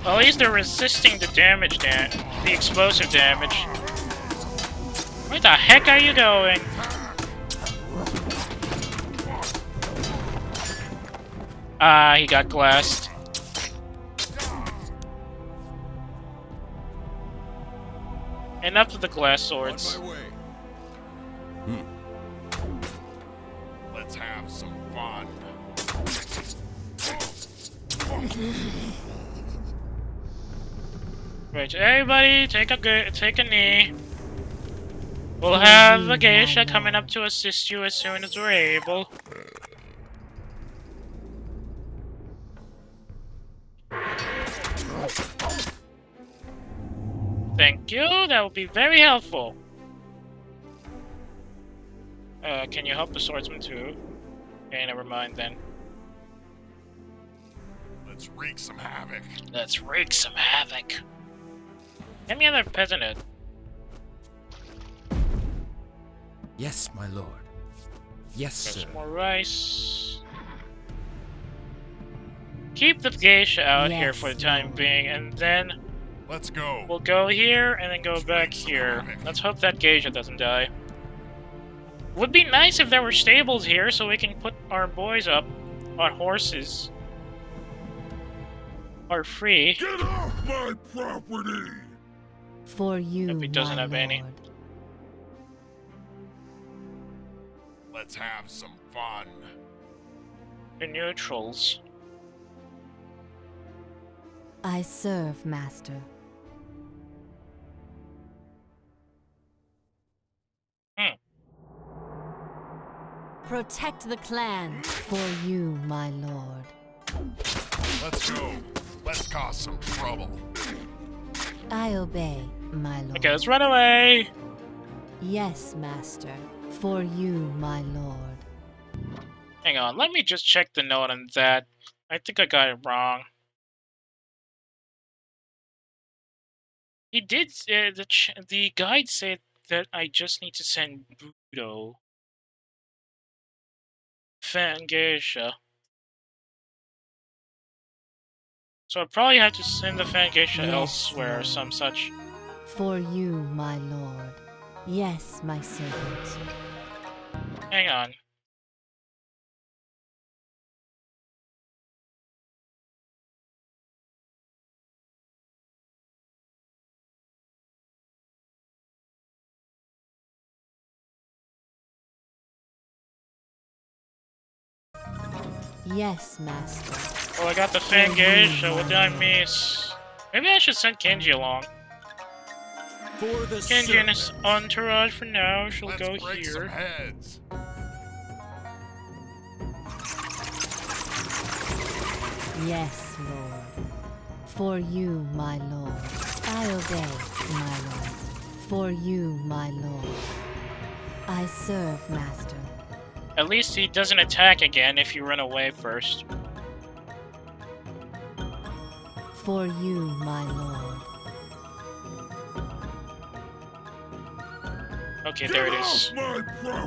Well, at least they're resisting the damage, the explosive damage. Where the heck are you going? Ah, he got glassed. Enough of the glass swords. On my way. Let's have some fun. Right, everybody, take a knee. We'll have a geisha coming up to assist you as soon as we're able. Thank you, that will be very helpful. Can you help the swordsman too? Okay, never mind then. Let's wreak some havoc. Let's wreak some havoc. Get me another peasant head. Yes, my lord. Yes, sir. Some more rice. Keep the geisha out here for the time being, and then let's go. We'll go here and then go back here. Let's hope that geisha doesn't die. Would be nice if there were stables here so we can put our boys up on horses. Are free. Get off my property! For you, If he doesn't my have any. lord. Let's have some fun. The neutrals. I serve, master. Protect the clan. For you, my lord. Let's go. Let's cause some trouble. I obey, my lord. Okay, let's run away. Yes, master. For you, my lord. Hang on, let me just check the note on that. I think I got it wrong. He did. The guide said that I just need to send Budo. Fangeisha. So I probably have to send the Fangeisha elsewhere or some such. For you, my lord. Yes, my servant. Hang on. Yes, master. Oh, I got the Fangeisha. What did I miss? Maybe I should send Kenji along. For the Kenji and his entourage for now. She'll go break here. Some heads. Yes, lord. For you, my lord. I obey, my lord. For you, my lord. I serve, master. At least he doesn't attack again if you run away first. For you, my lord. Okay, there it is.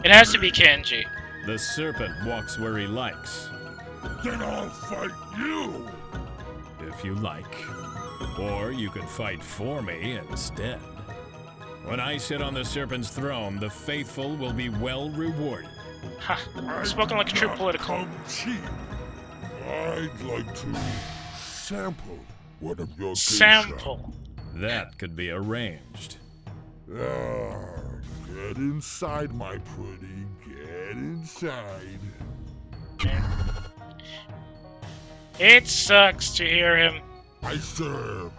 It has to be Kenji. The serpent walks where he likes. Then I'll fight you! If you like. Or you could fight for me instead. When I sit on the serpent's throne, the faithful will be well rewarded. Ha! Spoken like a true political. Come cheap. I'd like to sample one of your Sample. That could be arranged. Get inside, my pretty. Get inside. It sucks to hear him. I serve.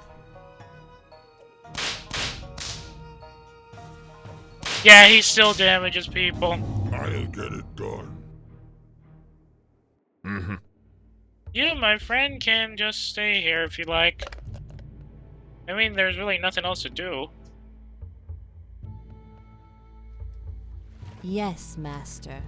Yeah, he still damages people. I'll get it done. Mm-hmm. You, my friend, can just stay here if you like. I mean, there's really nothing else to do. Yes, master.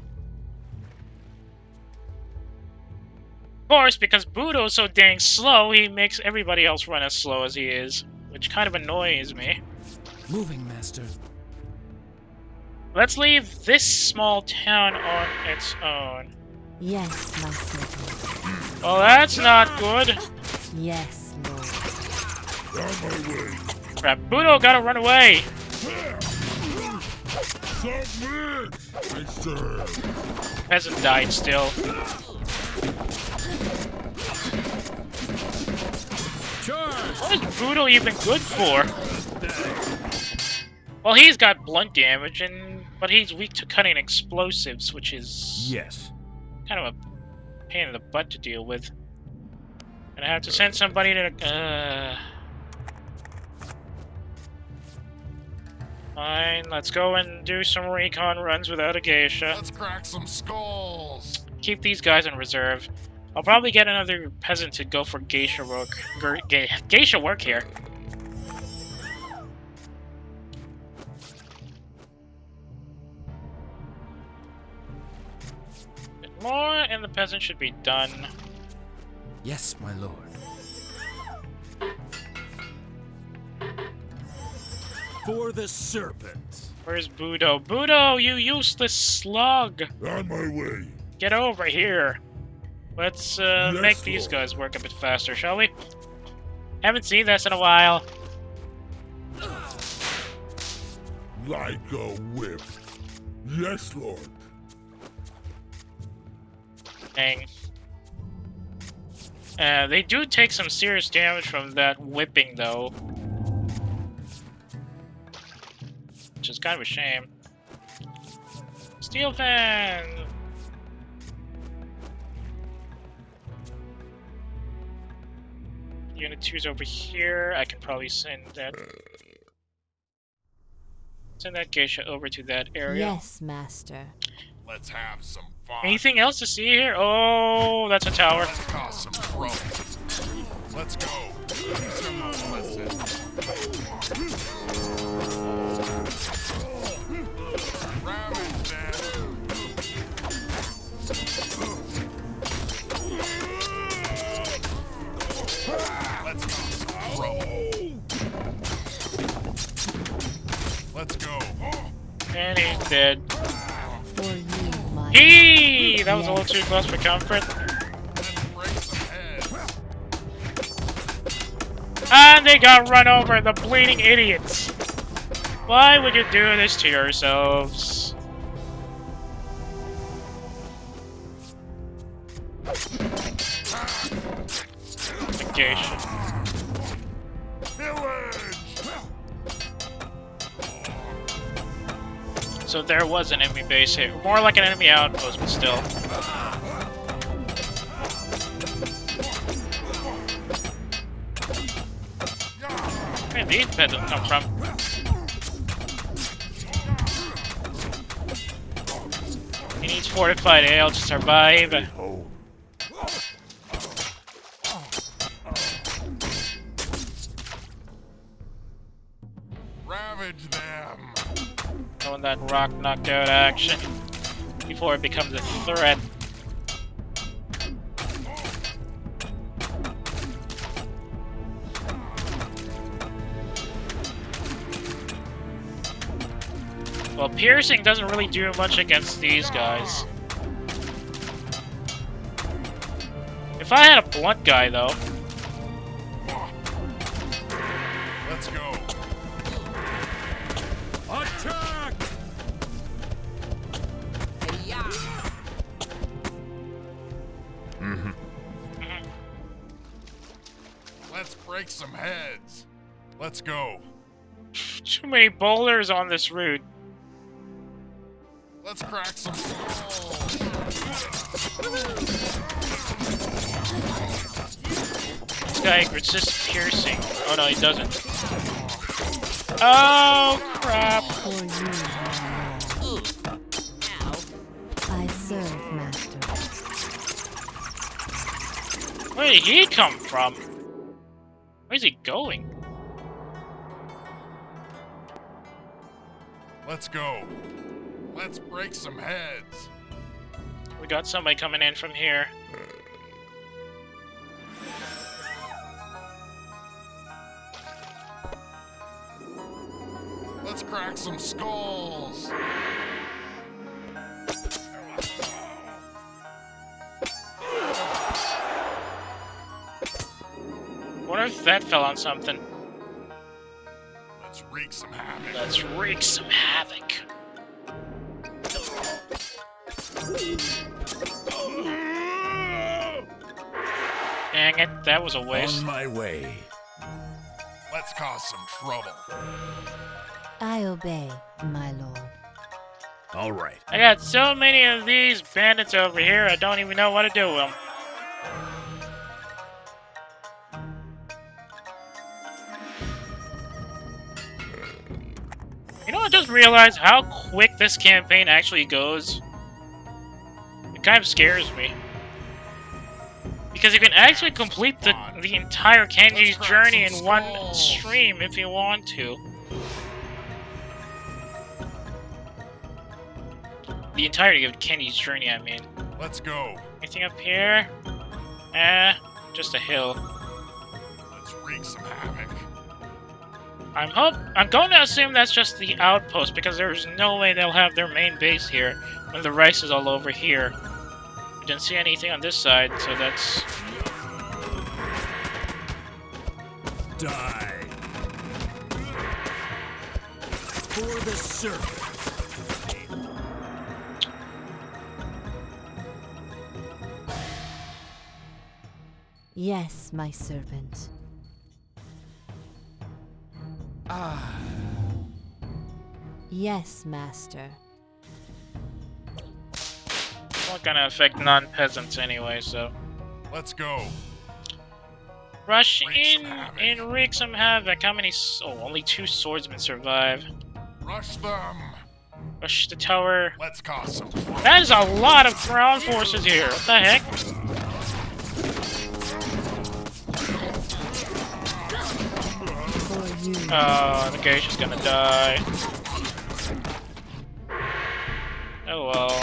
Of course, because Budo's so dang slow, he makes everybody else run as slow as he is, which kind of annoys me. Moving, master. Let's leave this small town on its own. Yes, my servant. Well, that's not good. Yes, lord. On my way. Crap, Budo gotta run away. Submit! I serve. Peasant died still. What is Budo even good for? Well, he's got blunt damage, but he's weak to cutting explosives, which is kind of a pain in the butt to deal with. And I have to send somebody to. Fine, let's go and do some recon runs without a geisha. Let's crack some skulls. Keep these guys in reserve. I'll probably get another peasant to go for geisha work. Geisha work here. Bit more, and the peasant should be done. Yes, my lord. For the serpent. Where's Budo? Budo, you useless slug! On my way. Get over here. Let's make these guys work a bit faster, shall we? Haven't seen this in a while. Like a whip. Yes, Lord. Dang. They do take some serious damage from that whipping, though. Which is kind of a shame. Steel fan! Unit 2's over here. I can probably send that geisha over to that area. Yes, master. Let's have some fun. Anything else to see here? Oh, that's a tower. Let's cause some trouble. Let's go. Some lesson. Ravage them. Let's cause some trouble. Let's go. And he's dead. For you, my Eee! That was a little too close for comfort. Let's break some heads. And they got run over, the bleeding idiots. Why would you do this to yourselves? The geisha. So there was an enemy base here. More like an enemy outpost, but still. Where did these peasants come from? He needs fortified ale to survive. Ravage them. Throwing that rock knockout action before it becomes a threat. Well, piercing doesn't really do much against these guys. If I had a blunt guy, though. Let's go. Attack! Let's break some heads. Let's go. Too many boulders on this route. Let's crack some skulls. This guy resists piercing. Oh no, he doesn't. Oh crap! For you, I serve, master. Where did he come from? Where's he going? Let's go. Let's break some heads. We got somebody coming in from here. Let's crack some skulls. Wonder if that fell on something. Let's wreak some havoc. Let's wreak some havoc. Dang it, that was a waste. On my way. Let's cause some trouble. I obey, my lord. All right. I got so many of these bandits over here, I don't even know what to do with them. You know, I just realized how quick this campaign actually goes. It kind of scares me. Because you can actually complete the entire Kenji's journey in one stream if you want to. The entirety of Kenji's journey, I mean. Let's go. Anything up here? Just a hill. Let's wreak some havoc. I'm going to assume that's just the outpost because there's no way they'll have their main base here when the rice is all over here. I didn't see anything on this side, so that's... Die. For the serpent. Yes, my servant. Ah. Yes, master. Not gonna affect non-peasants anyway, so... Let's go. Rush in and wreak some havoc. How many... Oh, only 2 swordsmen survive. Rush them. Rush the tower. Let's cause some... That is a lot of ground forces here. What the heck? Oh, the gauge is gonna die. Oh well.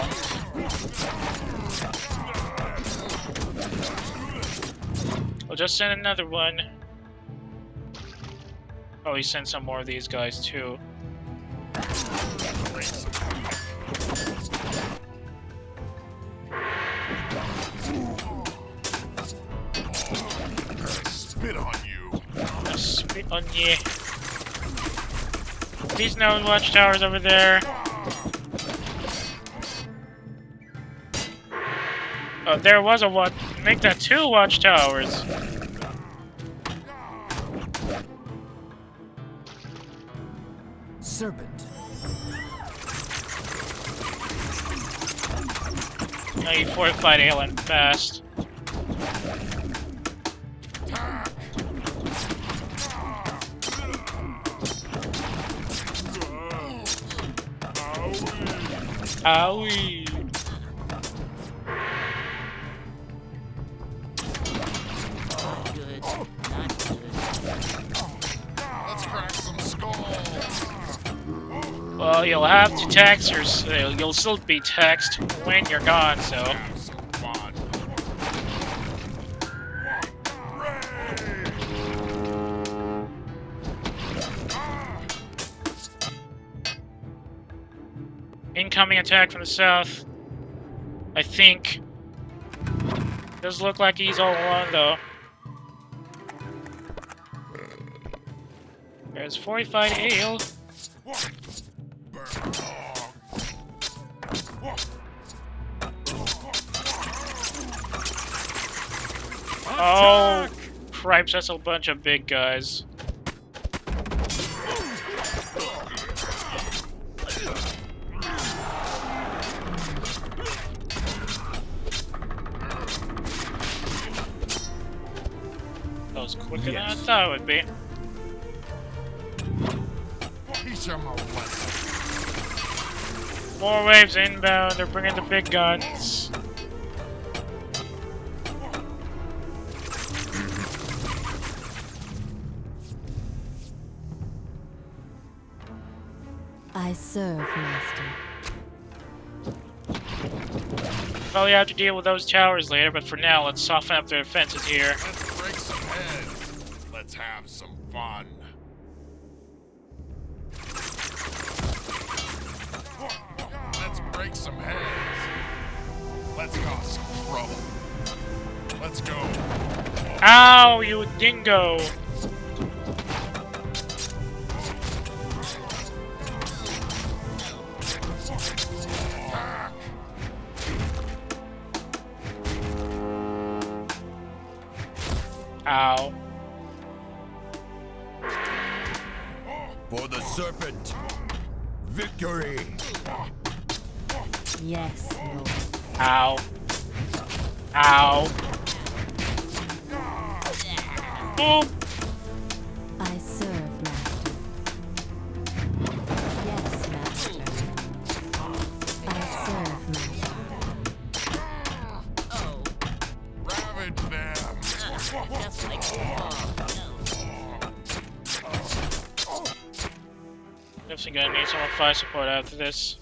We'll just send another one. Oh, he sent some more of these guys too. Spit on you. Spit on ye. These no watchtowers over there. Oh, there was a watch. Make that 2 watchtowers. Serpent. Now you fortified Aelan fast. Owie. Good. Not good. Let's crack some skulls. Well, you'll have to tax your... You'll still be taxed when you're gone, so... Have some fun. Incoming attack from the south. I think. Does look like he's all alone, though. There's fortified ale. Oh, cripes, that's a bunch of big guys. That was quicker than I thought it would be. More waves inbound, they're bringing the big guns. I serve, master. Well, you have to deal with those towers later, but for now, let's soften up their defenses here. Let's break some heads. Let's have some fun. Let's break some heads. Let's cause some trouble. Let's go. Ow, you dingo! Ow. For the serpent, victory! Yes, Lord. Ow. Ow. Boop. I serve, master. Yes, master. I serve, master. Oh, Ravage them. just like before. Definitely gonna need some more fire support after this.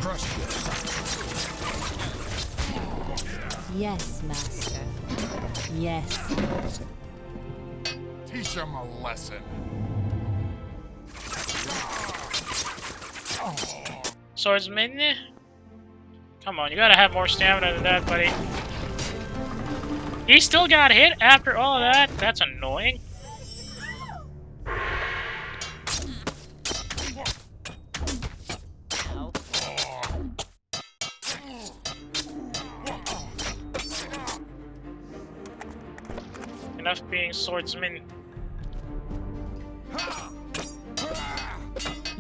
Crush them. Yes, master. Yes. Teach him a lesson. Swordsman? Come on, you gotta have more stamina than that, buddy. He still got hit after all of that? That's annoying. Enough being swordsman.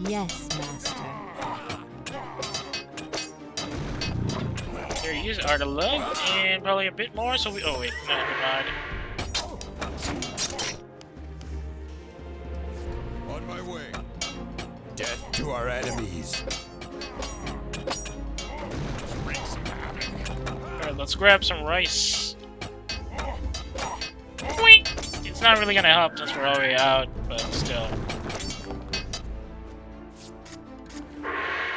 Yes, master. Here, use Art of Love, and probably a bit more, so we... Oh, wait, no, never mind. On my way. Death to our enemies. Alright, let's grab some rice. Whee! It's not really gonna help since we're already out, but still.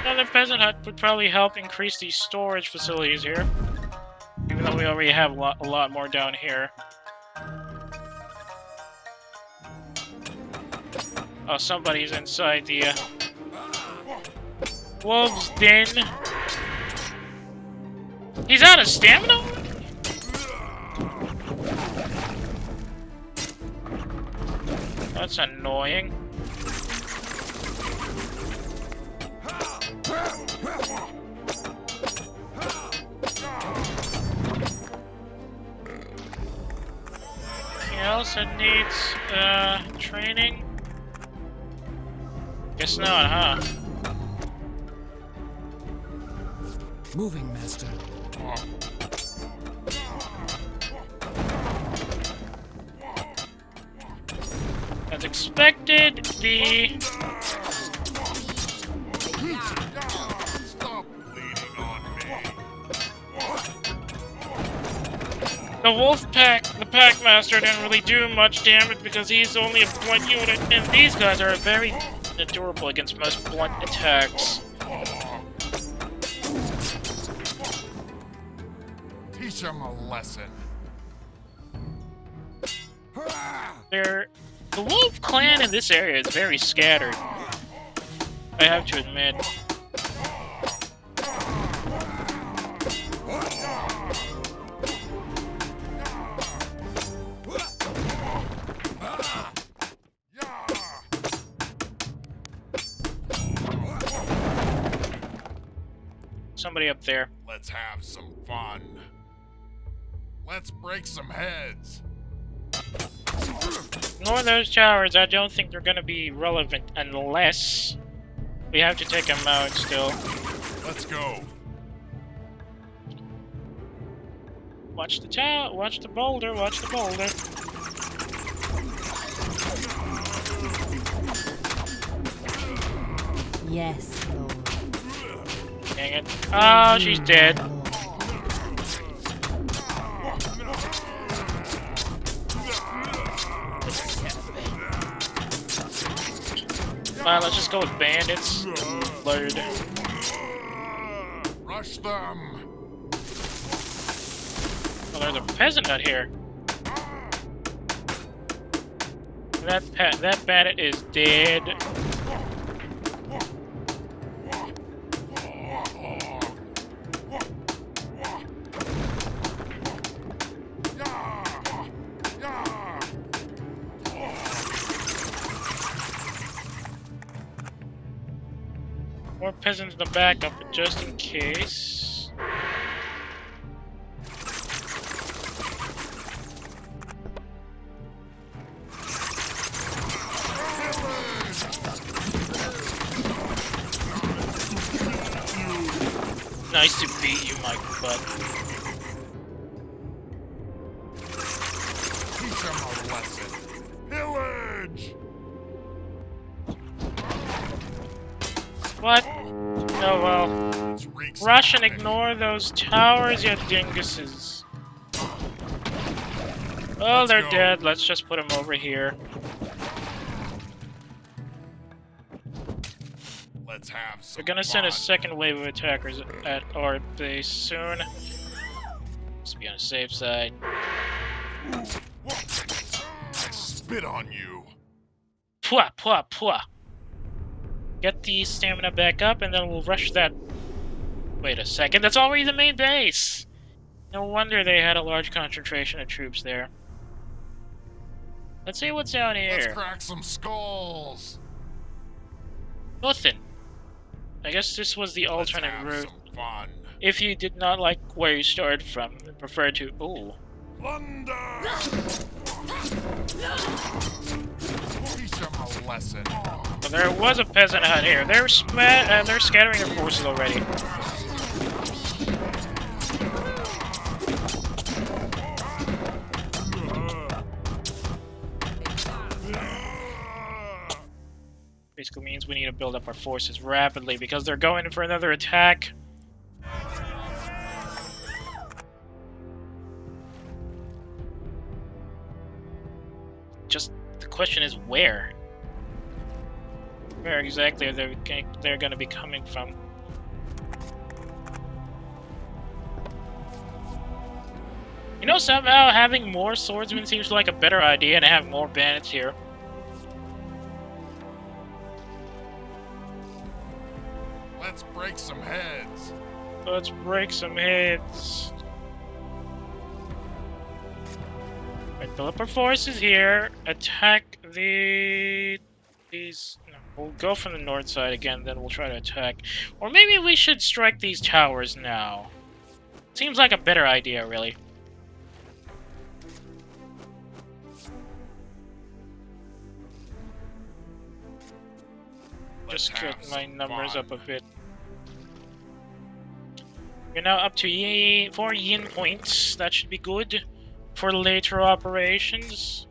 Another peasant hut would probably help increase these storage facilities here. Even though we already have a lot more down here. Oh, somebody's inside the wolf's den. He's out of stamina? That's annoying. Anything else that needs training? Guess not, huh? Moving, master. As expected, the... Stop bleeding on me. The wolf pack, the pack master didn't really do much damage because he's only a blunt unit, and these guys are very durable against most blunt attacks. Teach him a lesson. The wolf clan in this area is very scattered. I have to admit. Somebody up there. Let's have some fun. Let's break some heads. Ignore those towers. I don't think they're gonna be relevant unless we have to take them out still. Let's go. Watch the tower. Watch the boulder. Watch the boulder. Yes, Lord. Dang it. Oh, she's dead. Fine, let's just go with bandits. Load. Rush them. Oh, there's a peasant hut here. That bandit is dead. More peasants in the backup, but just in case. Nice to beat you, my butt. Teach him a lesson. Pillage! What? Oh well. Rush and ignore those towers, you dinguses. Oh, they're dead. Let's just put them over here. Let's have some We're gonna send a fun. second wave of attackers at our base soon. Let's be on the safe side. I spit on you. Pwah, pwah, pwah. Get the stamina back up, and then we'll rush that. Wait a second, that's already the main base! No wonder they had a large concentration of troops there. Let's see what's down Let's here. crack some skulls. Nothing. I guess this was the Let's alternate have route. some fun. If you did not like where you started from, and prefer to. Ooh. Plunder! Teach them a lesson. Well, there was a peasant hut here. They're scattering their forces already. Basically means we need to build up our forces rapidly because they're going in for another attack. Just the question is where? Where exactly are they're going to be coming from? You know, somehow having more swordsmen seems like a better idea and have more bandits here. Let's break some heads. Let's break some heads. Right, build up our forces here. Attack these. No, we'll go from the north side again, then we'll try to attack. Or maybe we should strike these towers now. Seems like a better idea, really. Just get my numbers up a bit. We're now up to 4 yin points. That should be good for later operations.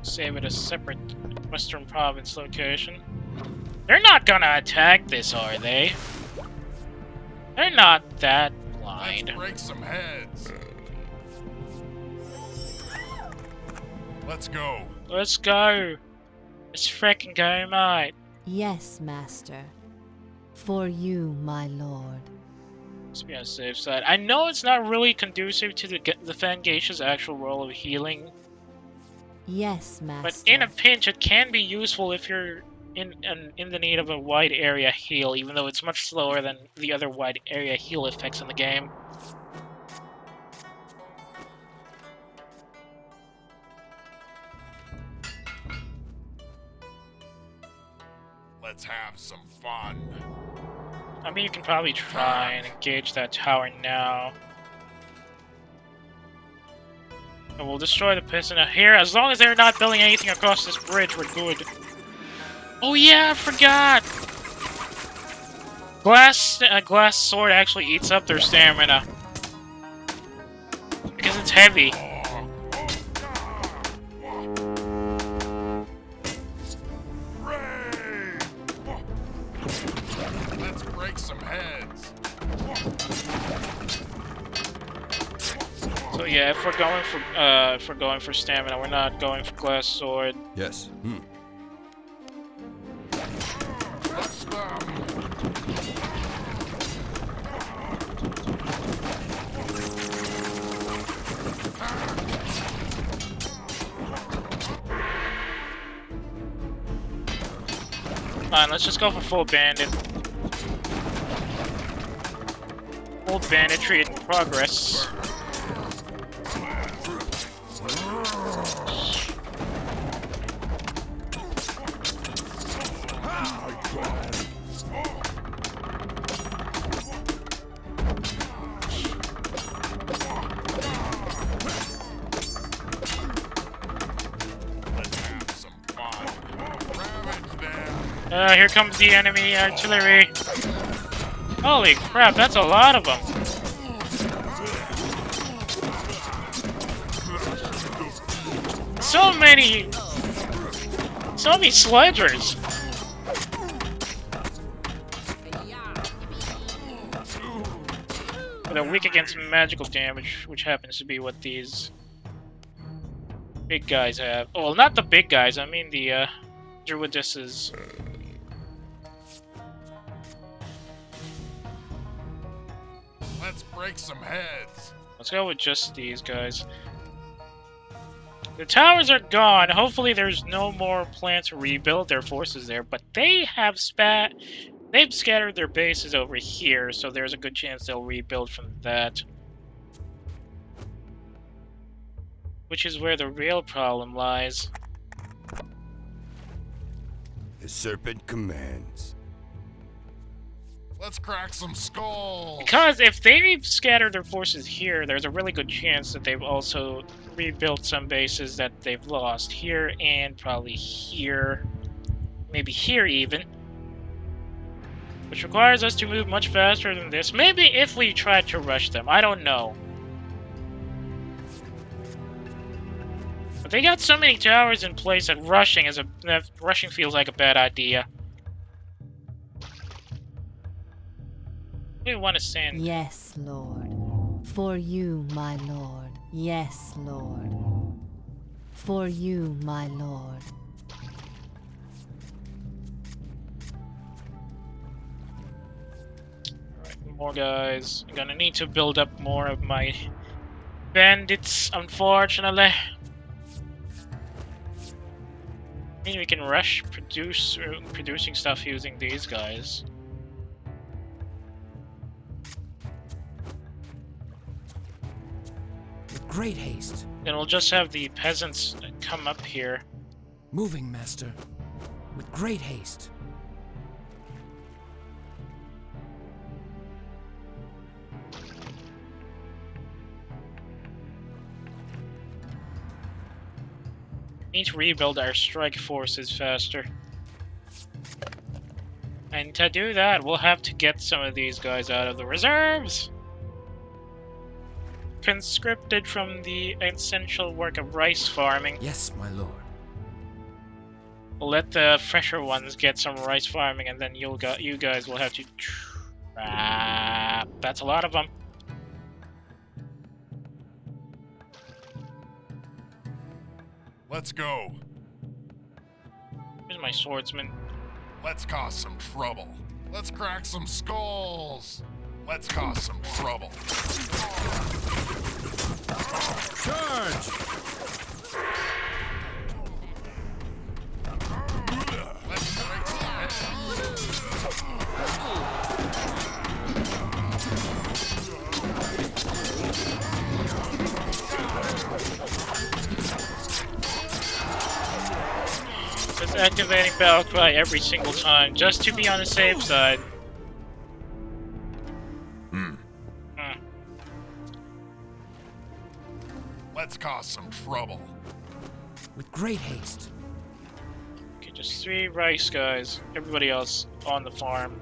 Save it a separate Western Province location. They're not gonna attack this, are they? They're not that blind. Let's break some heads. Let's go. Let's go. Let's frickin' go, mate. Yes, master. For you, my lord. Let's be on the safe side. I know it's not really conducive to the Fangacia's actual role of healing. Yes, master. But in a pinch, it can be useful if you're in the need of a wide area heal, even though it's much slower than the other wide area heal effects in the game. Let's have some fun. I mean, you can probably try and engage that tower now. And we'll destroy the peasant out here. As long as they're not building anything across this bridge, we're good. Oh yeah, I forgot! Glass sword actually eats up their stamina. Because it's heavy. Let's break some heads. So yeah, if we're going for stamina, we're not going for glass sword. Yes. Touch them. Come on, let's just go for full bandit. Full banditry in progress. Here comes the enemy artillery. Holy crap, that's a lot of them. So many sledgers. But they're weak against magical damage, which happens to be what these big guys have. Oh, well, not the big guys. I mean the druidesses. Let's break some heads. Let's go with just these guys. The towers are gone. Hopefully there's no more plan to rebuild their forces there, but they've scattered their bases over here, so there's a good chance they'll rebuild from that. Which is where the real problem lies. The serpent commands. Let's crack some skulls. Because if they've scattered their forces here, there's a really good chance that they've also rebuilt some bases that they've lost here and probably here. Maybe here even. Which requires us to move much faster than this. Maybe if we tried to rush them. I don't know. But they got so many towers in place that rushing feels like a bad idea. We want to send. Yes, Lord. For you, my Lord. Yes, Lord. For you, my Lord. Alright, more guys. I'm gonna need to build up more of my bandits, unfortunately. I mean, we can rush producing stuff using these guys. Great haste. Then we'll just have the peasants come up here. Moving, Master. With great haste. Need to rebuild our strike forces faster. And to do that, we'll have to get some of these guys out of the reserves. Conscripted from the essential work of rice farming. Yes, my lord. We'll let the fresher ones get some rice farming, and then you guys will have to trap. That's a lot of them. Let's go. Here's my swordsman. Let's cause some trouble. Let's crack some skulls. Let's cause some trouble. Charge! Let's break some heads. Just activating battle cry every single time, just to be on the safe side. Let's cause some trouble. With great haste. Okay, just 3 rice guys. Everybody else on the farm.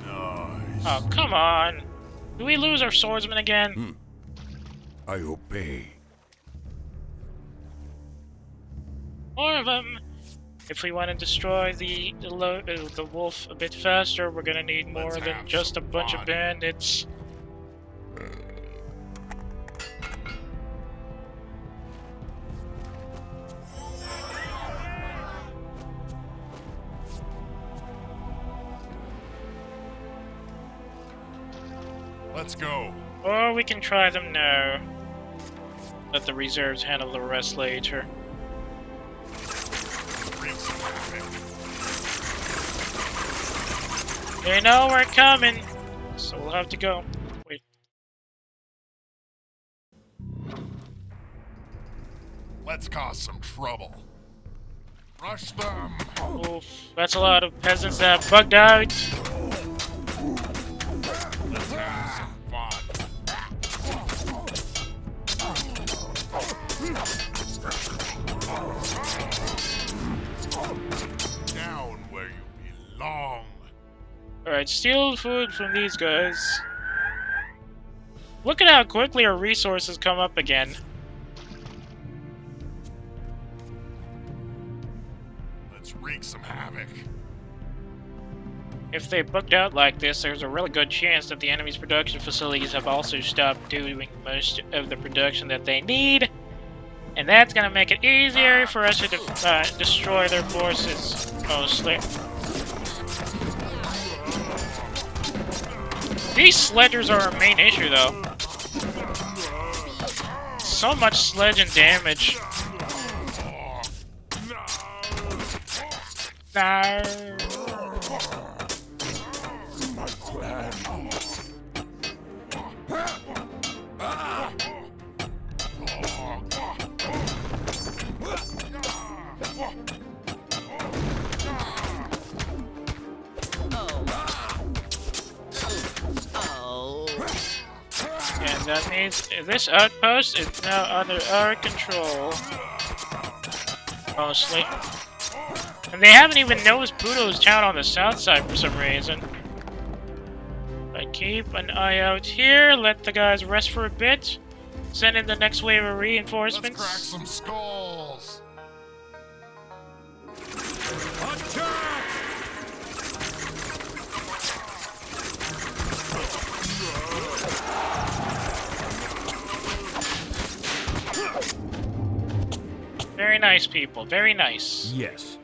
Nice. Oh, come on! Do we lose our swordsman again? I obey. More of them! If we want to destroy the wolf a bit faster, we're gonna need more than just a bunch of bandits. Let's go. Or we can try them now. Let the reserves handle the rest later. They know we're coming, so we'll have to go. Wait. Let's cause some trouble. Rush them. Oof, that's a lot of peasants that have bugged out. Let's have some fun. Down where you belong. Alright, steal food from these guys. Look at how quickly our resources come up again. Let's wreak some havoc. If they booked out like this, there's a really good chance that the enemy's production facilities have also stopped doing most of the production that they need. And that's gonna make it easier for us to destroy their forces, mostly. These sledgers are our main issue, though. So much sledging damage. No. And that means this outpost is now under our control. Mostly. And they haven't even noticed Pluto's town on the south side for some reason. I keep an eye out here, let the guys rest for a bit. Send in the next wave of reinforcements. Let's crack some skulls. Very nice people, very nice. Yes.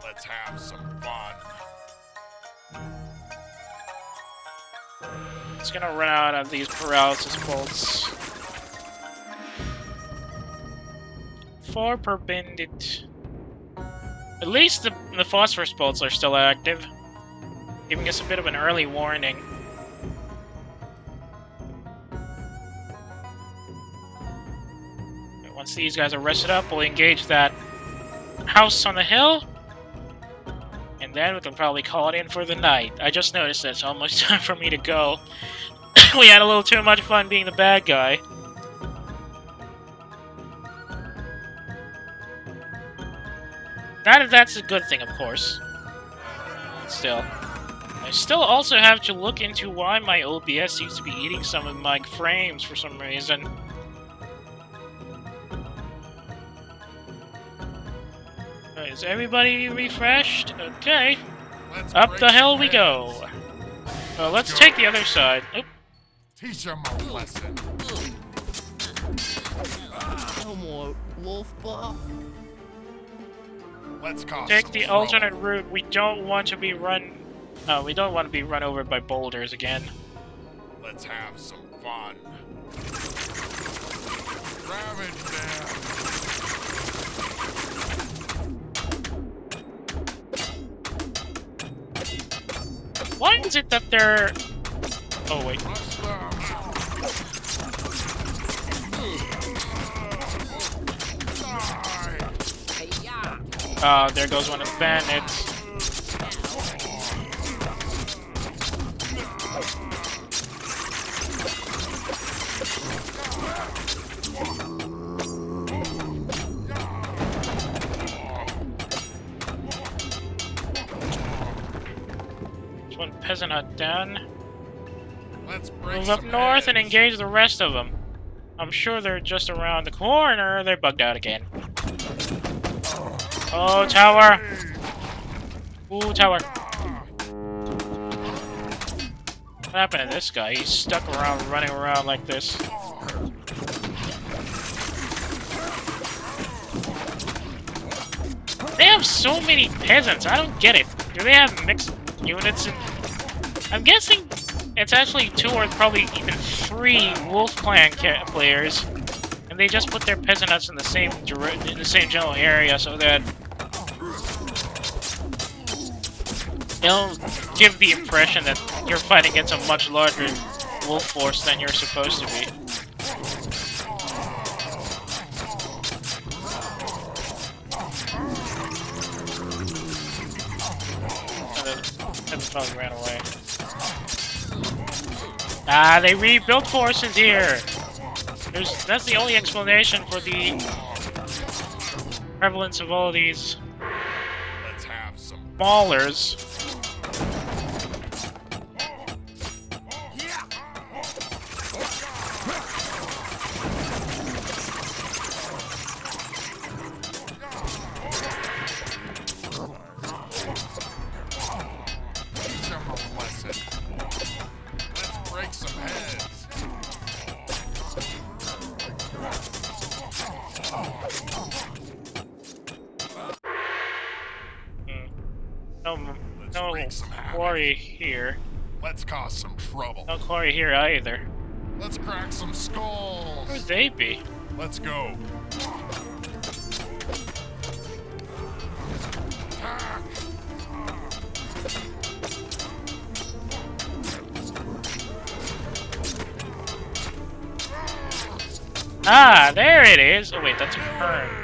Let's have some fun. It's gonna run out of these paralysis bolts. 4 per bandit. At least the phosphorus bolts are still active, giving us a bit of an early warning. Once these guys are rested up, we'll engage that house on the hill. And then we can probably call it in for the night. I just noticed that it's almost time for me to go. We had a little too much fun being the bad guy. That's a good thing, of course. Still. I still also have to look into why my OBS seems to be eating some of my frames for some reason. Is everybody refreshed? Okay. Up the hill we go. Well, let's take the other side. Oop. Teach them a lesson. No more wolf buff. Let's cause Take some the trouble. alternate route. We don't want to be run. We don't want to be run over by boulders again. Let's have some fun. Ravage them. Why is it that they're... Oh, wait. There goes one of the bandits. One peasant hut down. Let's break Move up some north and heads. engage the rest of them. I'm sure they're just around the corner. They're bugged out again. Oh, tower! Ooh, tower. What happened to this guy? He's stuck around, running around like this. They have so many peasants. I don't get it. Do they have mixed units? I'm guessing it's actually 2 or probably even 3 Wolf Clan players, and they just put their peasant huts in the same general area so that it'll give the impression that you're fighting against a much larger wolf force than you're supposed to be. That probably ran away. Ah, they rebuilt forces here! That's the only explanation for the prevalence of all these Let's have some maulers. No quarry here. Let's cause some trouble. No quarry here either. Let's crack some skulls. Who would they be? Let's go. Attack. Ah, there it is. Oh wait, that's a kern.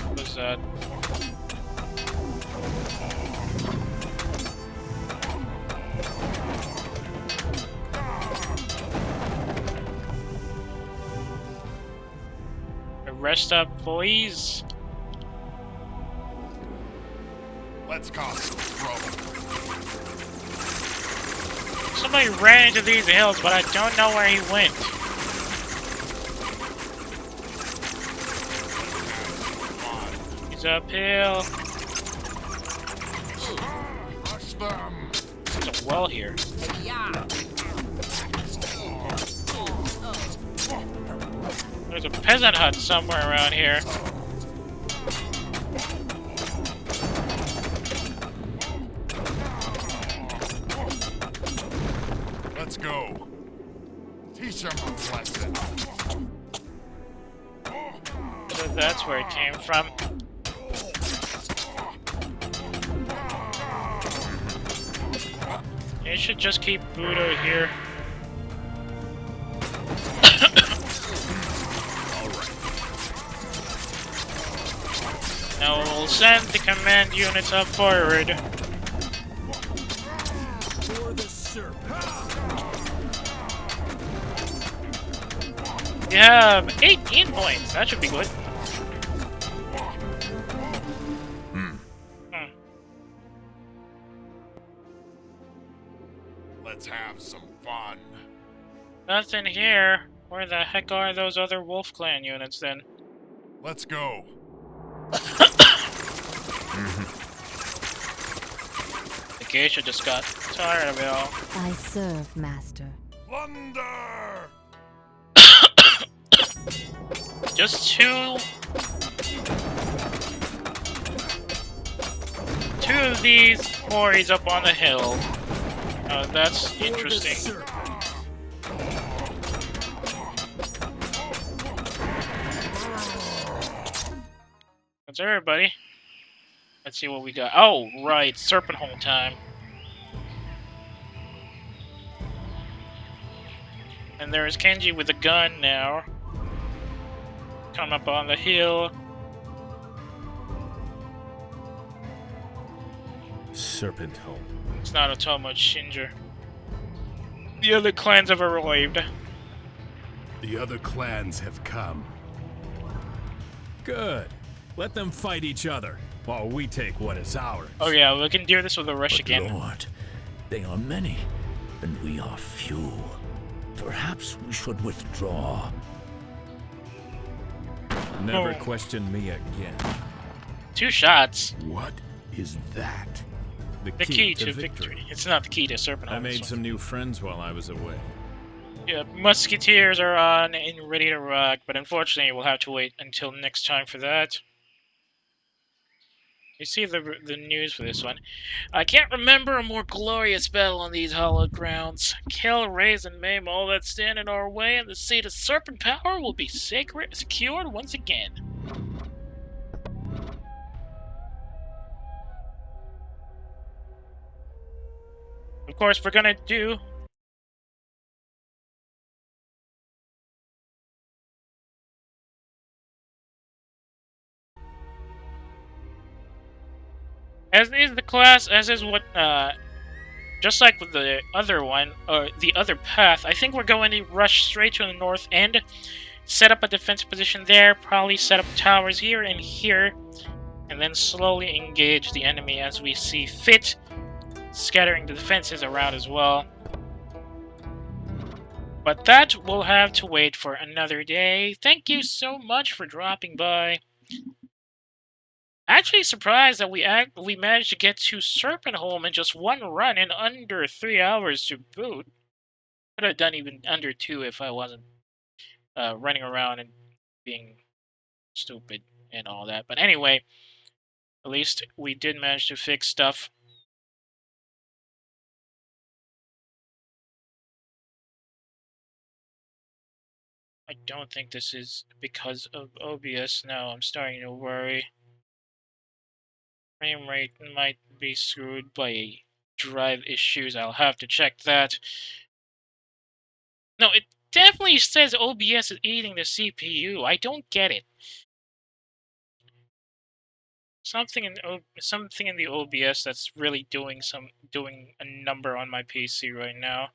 What was that? Rest up, boys. Let's cause some trouble. Somebody ran into these hills, but I don't know where he went. He's uphill. Rush them. There's a well here. There's a peasant hut somewhere around here. Let's go. Teach them a lesson. So that's where it came from. You should just keep Budo here. Now we'll send the command units up forward. We have 18 points. That should be good. Let's have some fun. Nothing here. Where the heck are those other Wolf Clan units then? Let's go. The geisha just got tired of it all. I serve, Master. Plunder! Just two of these quarries up on the hill. That's interesting. That's everybody. Let's see what we got. Oh, right, Serpent Hole time. And there's Kenji with a gun now. Come up on the hill. Serpent Hole. It's not Otomo, it's Shinja. The other clans have arrived. The other clans have come. Good. Let them fight each other, while we take what is ours. Oh yeah, we can do this with a rush again. Lord, they are many, and we are few. Perhaps we should withdraw. Never question me again. 2 shots. What is that? The key to victory. It's not the key to Serpent Hole. I made some new friends while I was away. Yeah, musketeers are on and ready to rock, but unfortunately we'll have to wait until next time for that. You see the news for this one. I can't remember a more glorious battle on these hallowed grounds. Kill, raise, and maim all that stand in our way, and the seat of serpent power will be secured once again. Of course, we're gonna do... As is the class, as is what, just like with the other one, or the other path, I think we're going to rush straight to the north end, set up a defensive position there, probably set up towers here and here, and then slowly engage the enemy as we see fit, scattering the defenses around as well. But that will have to wait for another day. Thank you so much for dropping by. Actually surprised that we managed to get to Serpentholm in just one run in under 3 hours to boot. Could have done even under 2 if I wasn't running around and being stupid and all that. But anyway, at least we did manage to fix stuff. I don't think this is because of OBS now. I'm starting to worry. Frame rate might be screwed by drive issues. I'll have to check that. No, it definitely says OBS is eating the CPU. I don't get it. Something in the OBS that's really doing a number on my PC right now.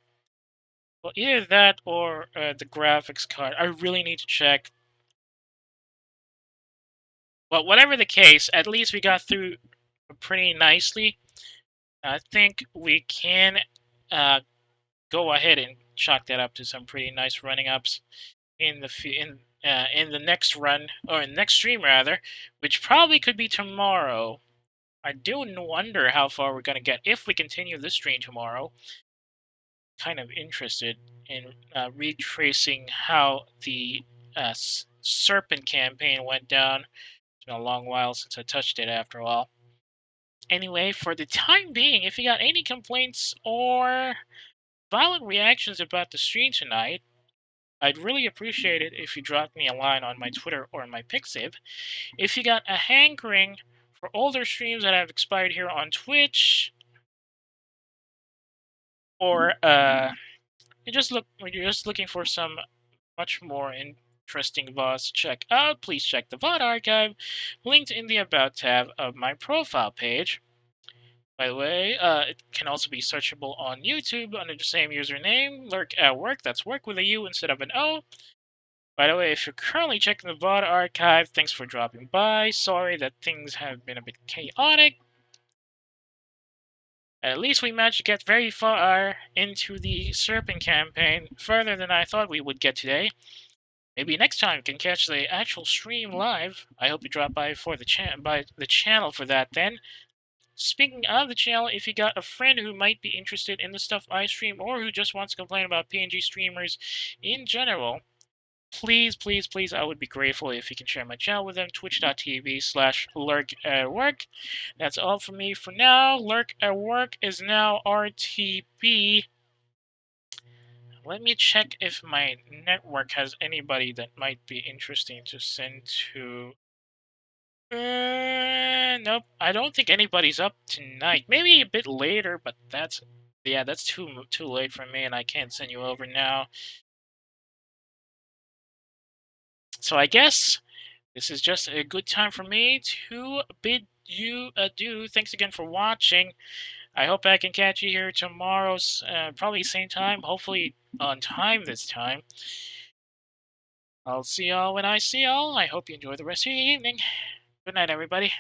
Well, either that or the graphics card. I really need to check. Well, whatever the case, at least we got through pretty nicely. I think we can go ahead and chalk that up to some pretty nice running ups in the next run, or in the next stream rather, which probably could be tomorrow. I do wonder how far we're gonna get if we continue this stream tomorrow. Kind of interested in retracing how the Serpent campaign went down. It's been a long while since I touched it after all. Anyway, for the time being, if you got any complaints or violent reactions about the stream tonight, I'd really appreciate it if you dropped me a line on my Twitter or my Pixiv. If you got a hankering for older streams that have expired here on Twitch, or you're just looking for some much more interesting VODs to check out, please check the VOD archive linked in the About tab of my profile page. By the way, it can also be searchable on YouTube under the same username, Lurk at Work. That's work with a U instead of an O. By the way, if you're currently checking the VOD archive, thanks for dropping by. Sorry that things have been a bit chaotic. At least we managed to get very far into the Serpent campaign, further than I thought we would get today. Maybe next time we can catch the actual stream live. I hope you drop by for the channel for that then. Speaking of the channel, if you got a friend who might be interested in the stuff I stream or who just wants to complain about PNG streamers in general, please, please, please, I would be grateful if you can share my channel with them, twitch.tv/lurk@work. That's all from me for now. Lurk at Work is now RTB. Let me check if my network has anybody that might be interesting to send to. Nope. I don't think anybody's up tonight. Maybe a bit later, but that's too late for me, and I can't send you over now. So I guess this is just a good time for me to bid you adieu. Thanks again for watching. I hope I can catch you here tomorrow's probably same time, hopefully on time this time. I'll see y'all when I see y'all. I hope you enjoy the rest of your evening. Good night, everybody.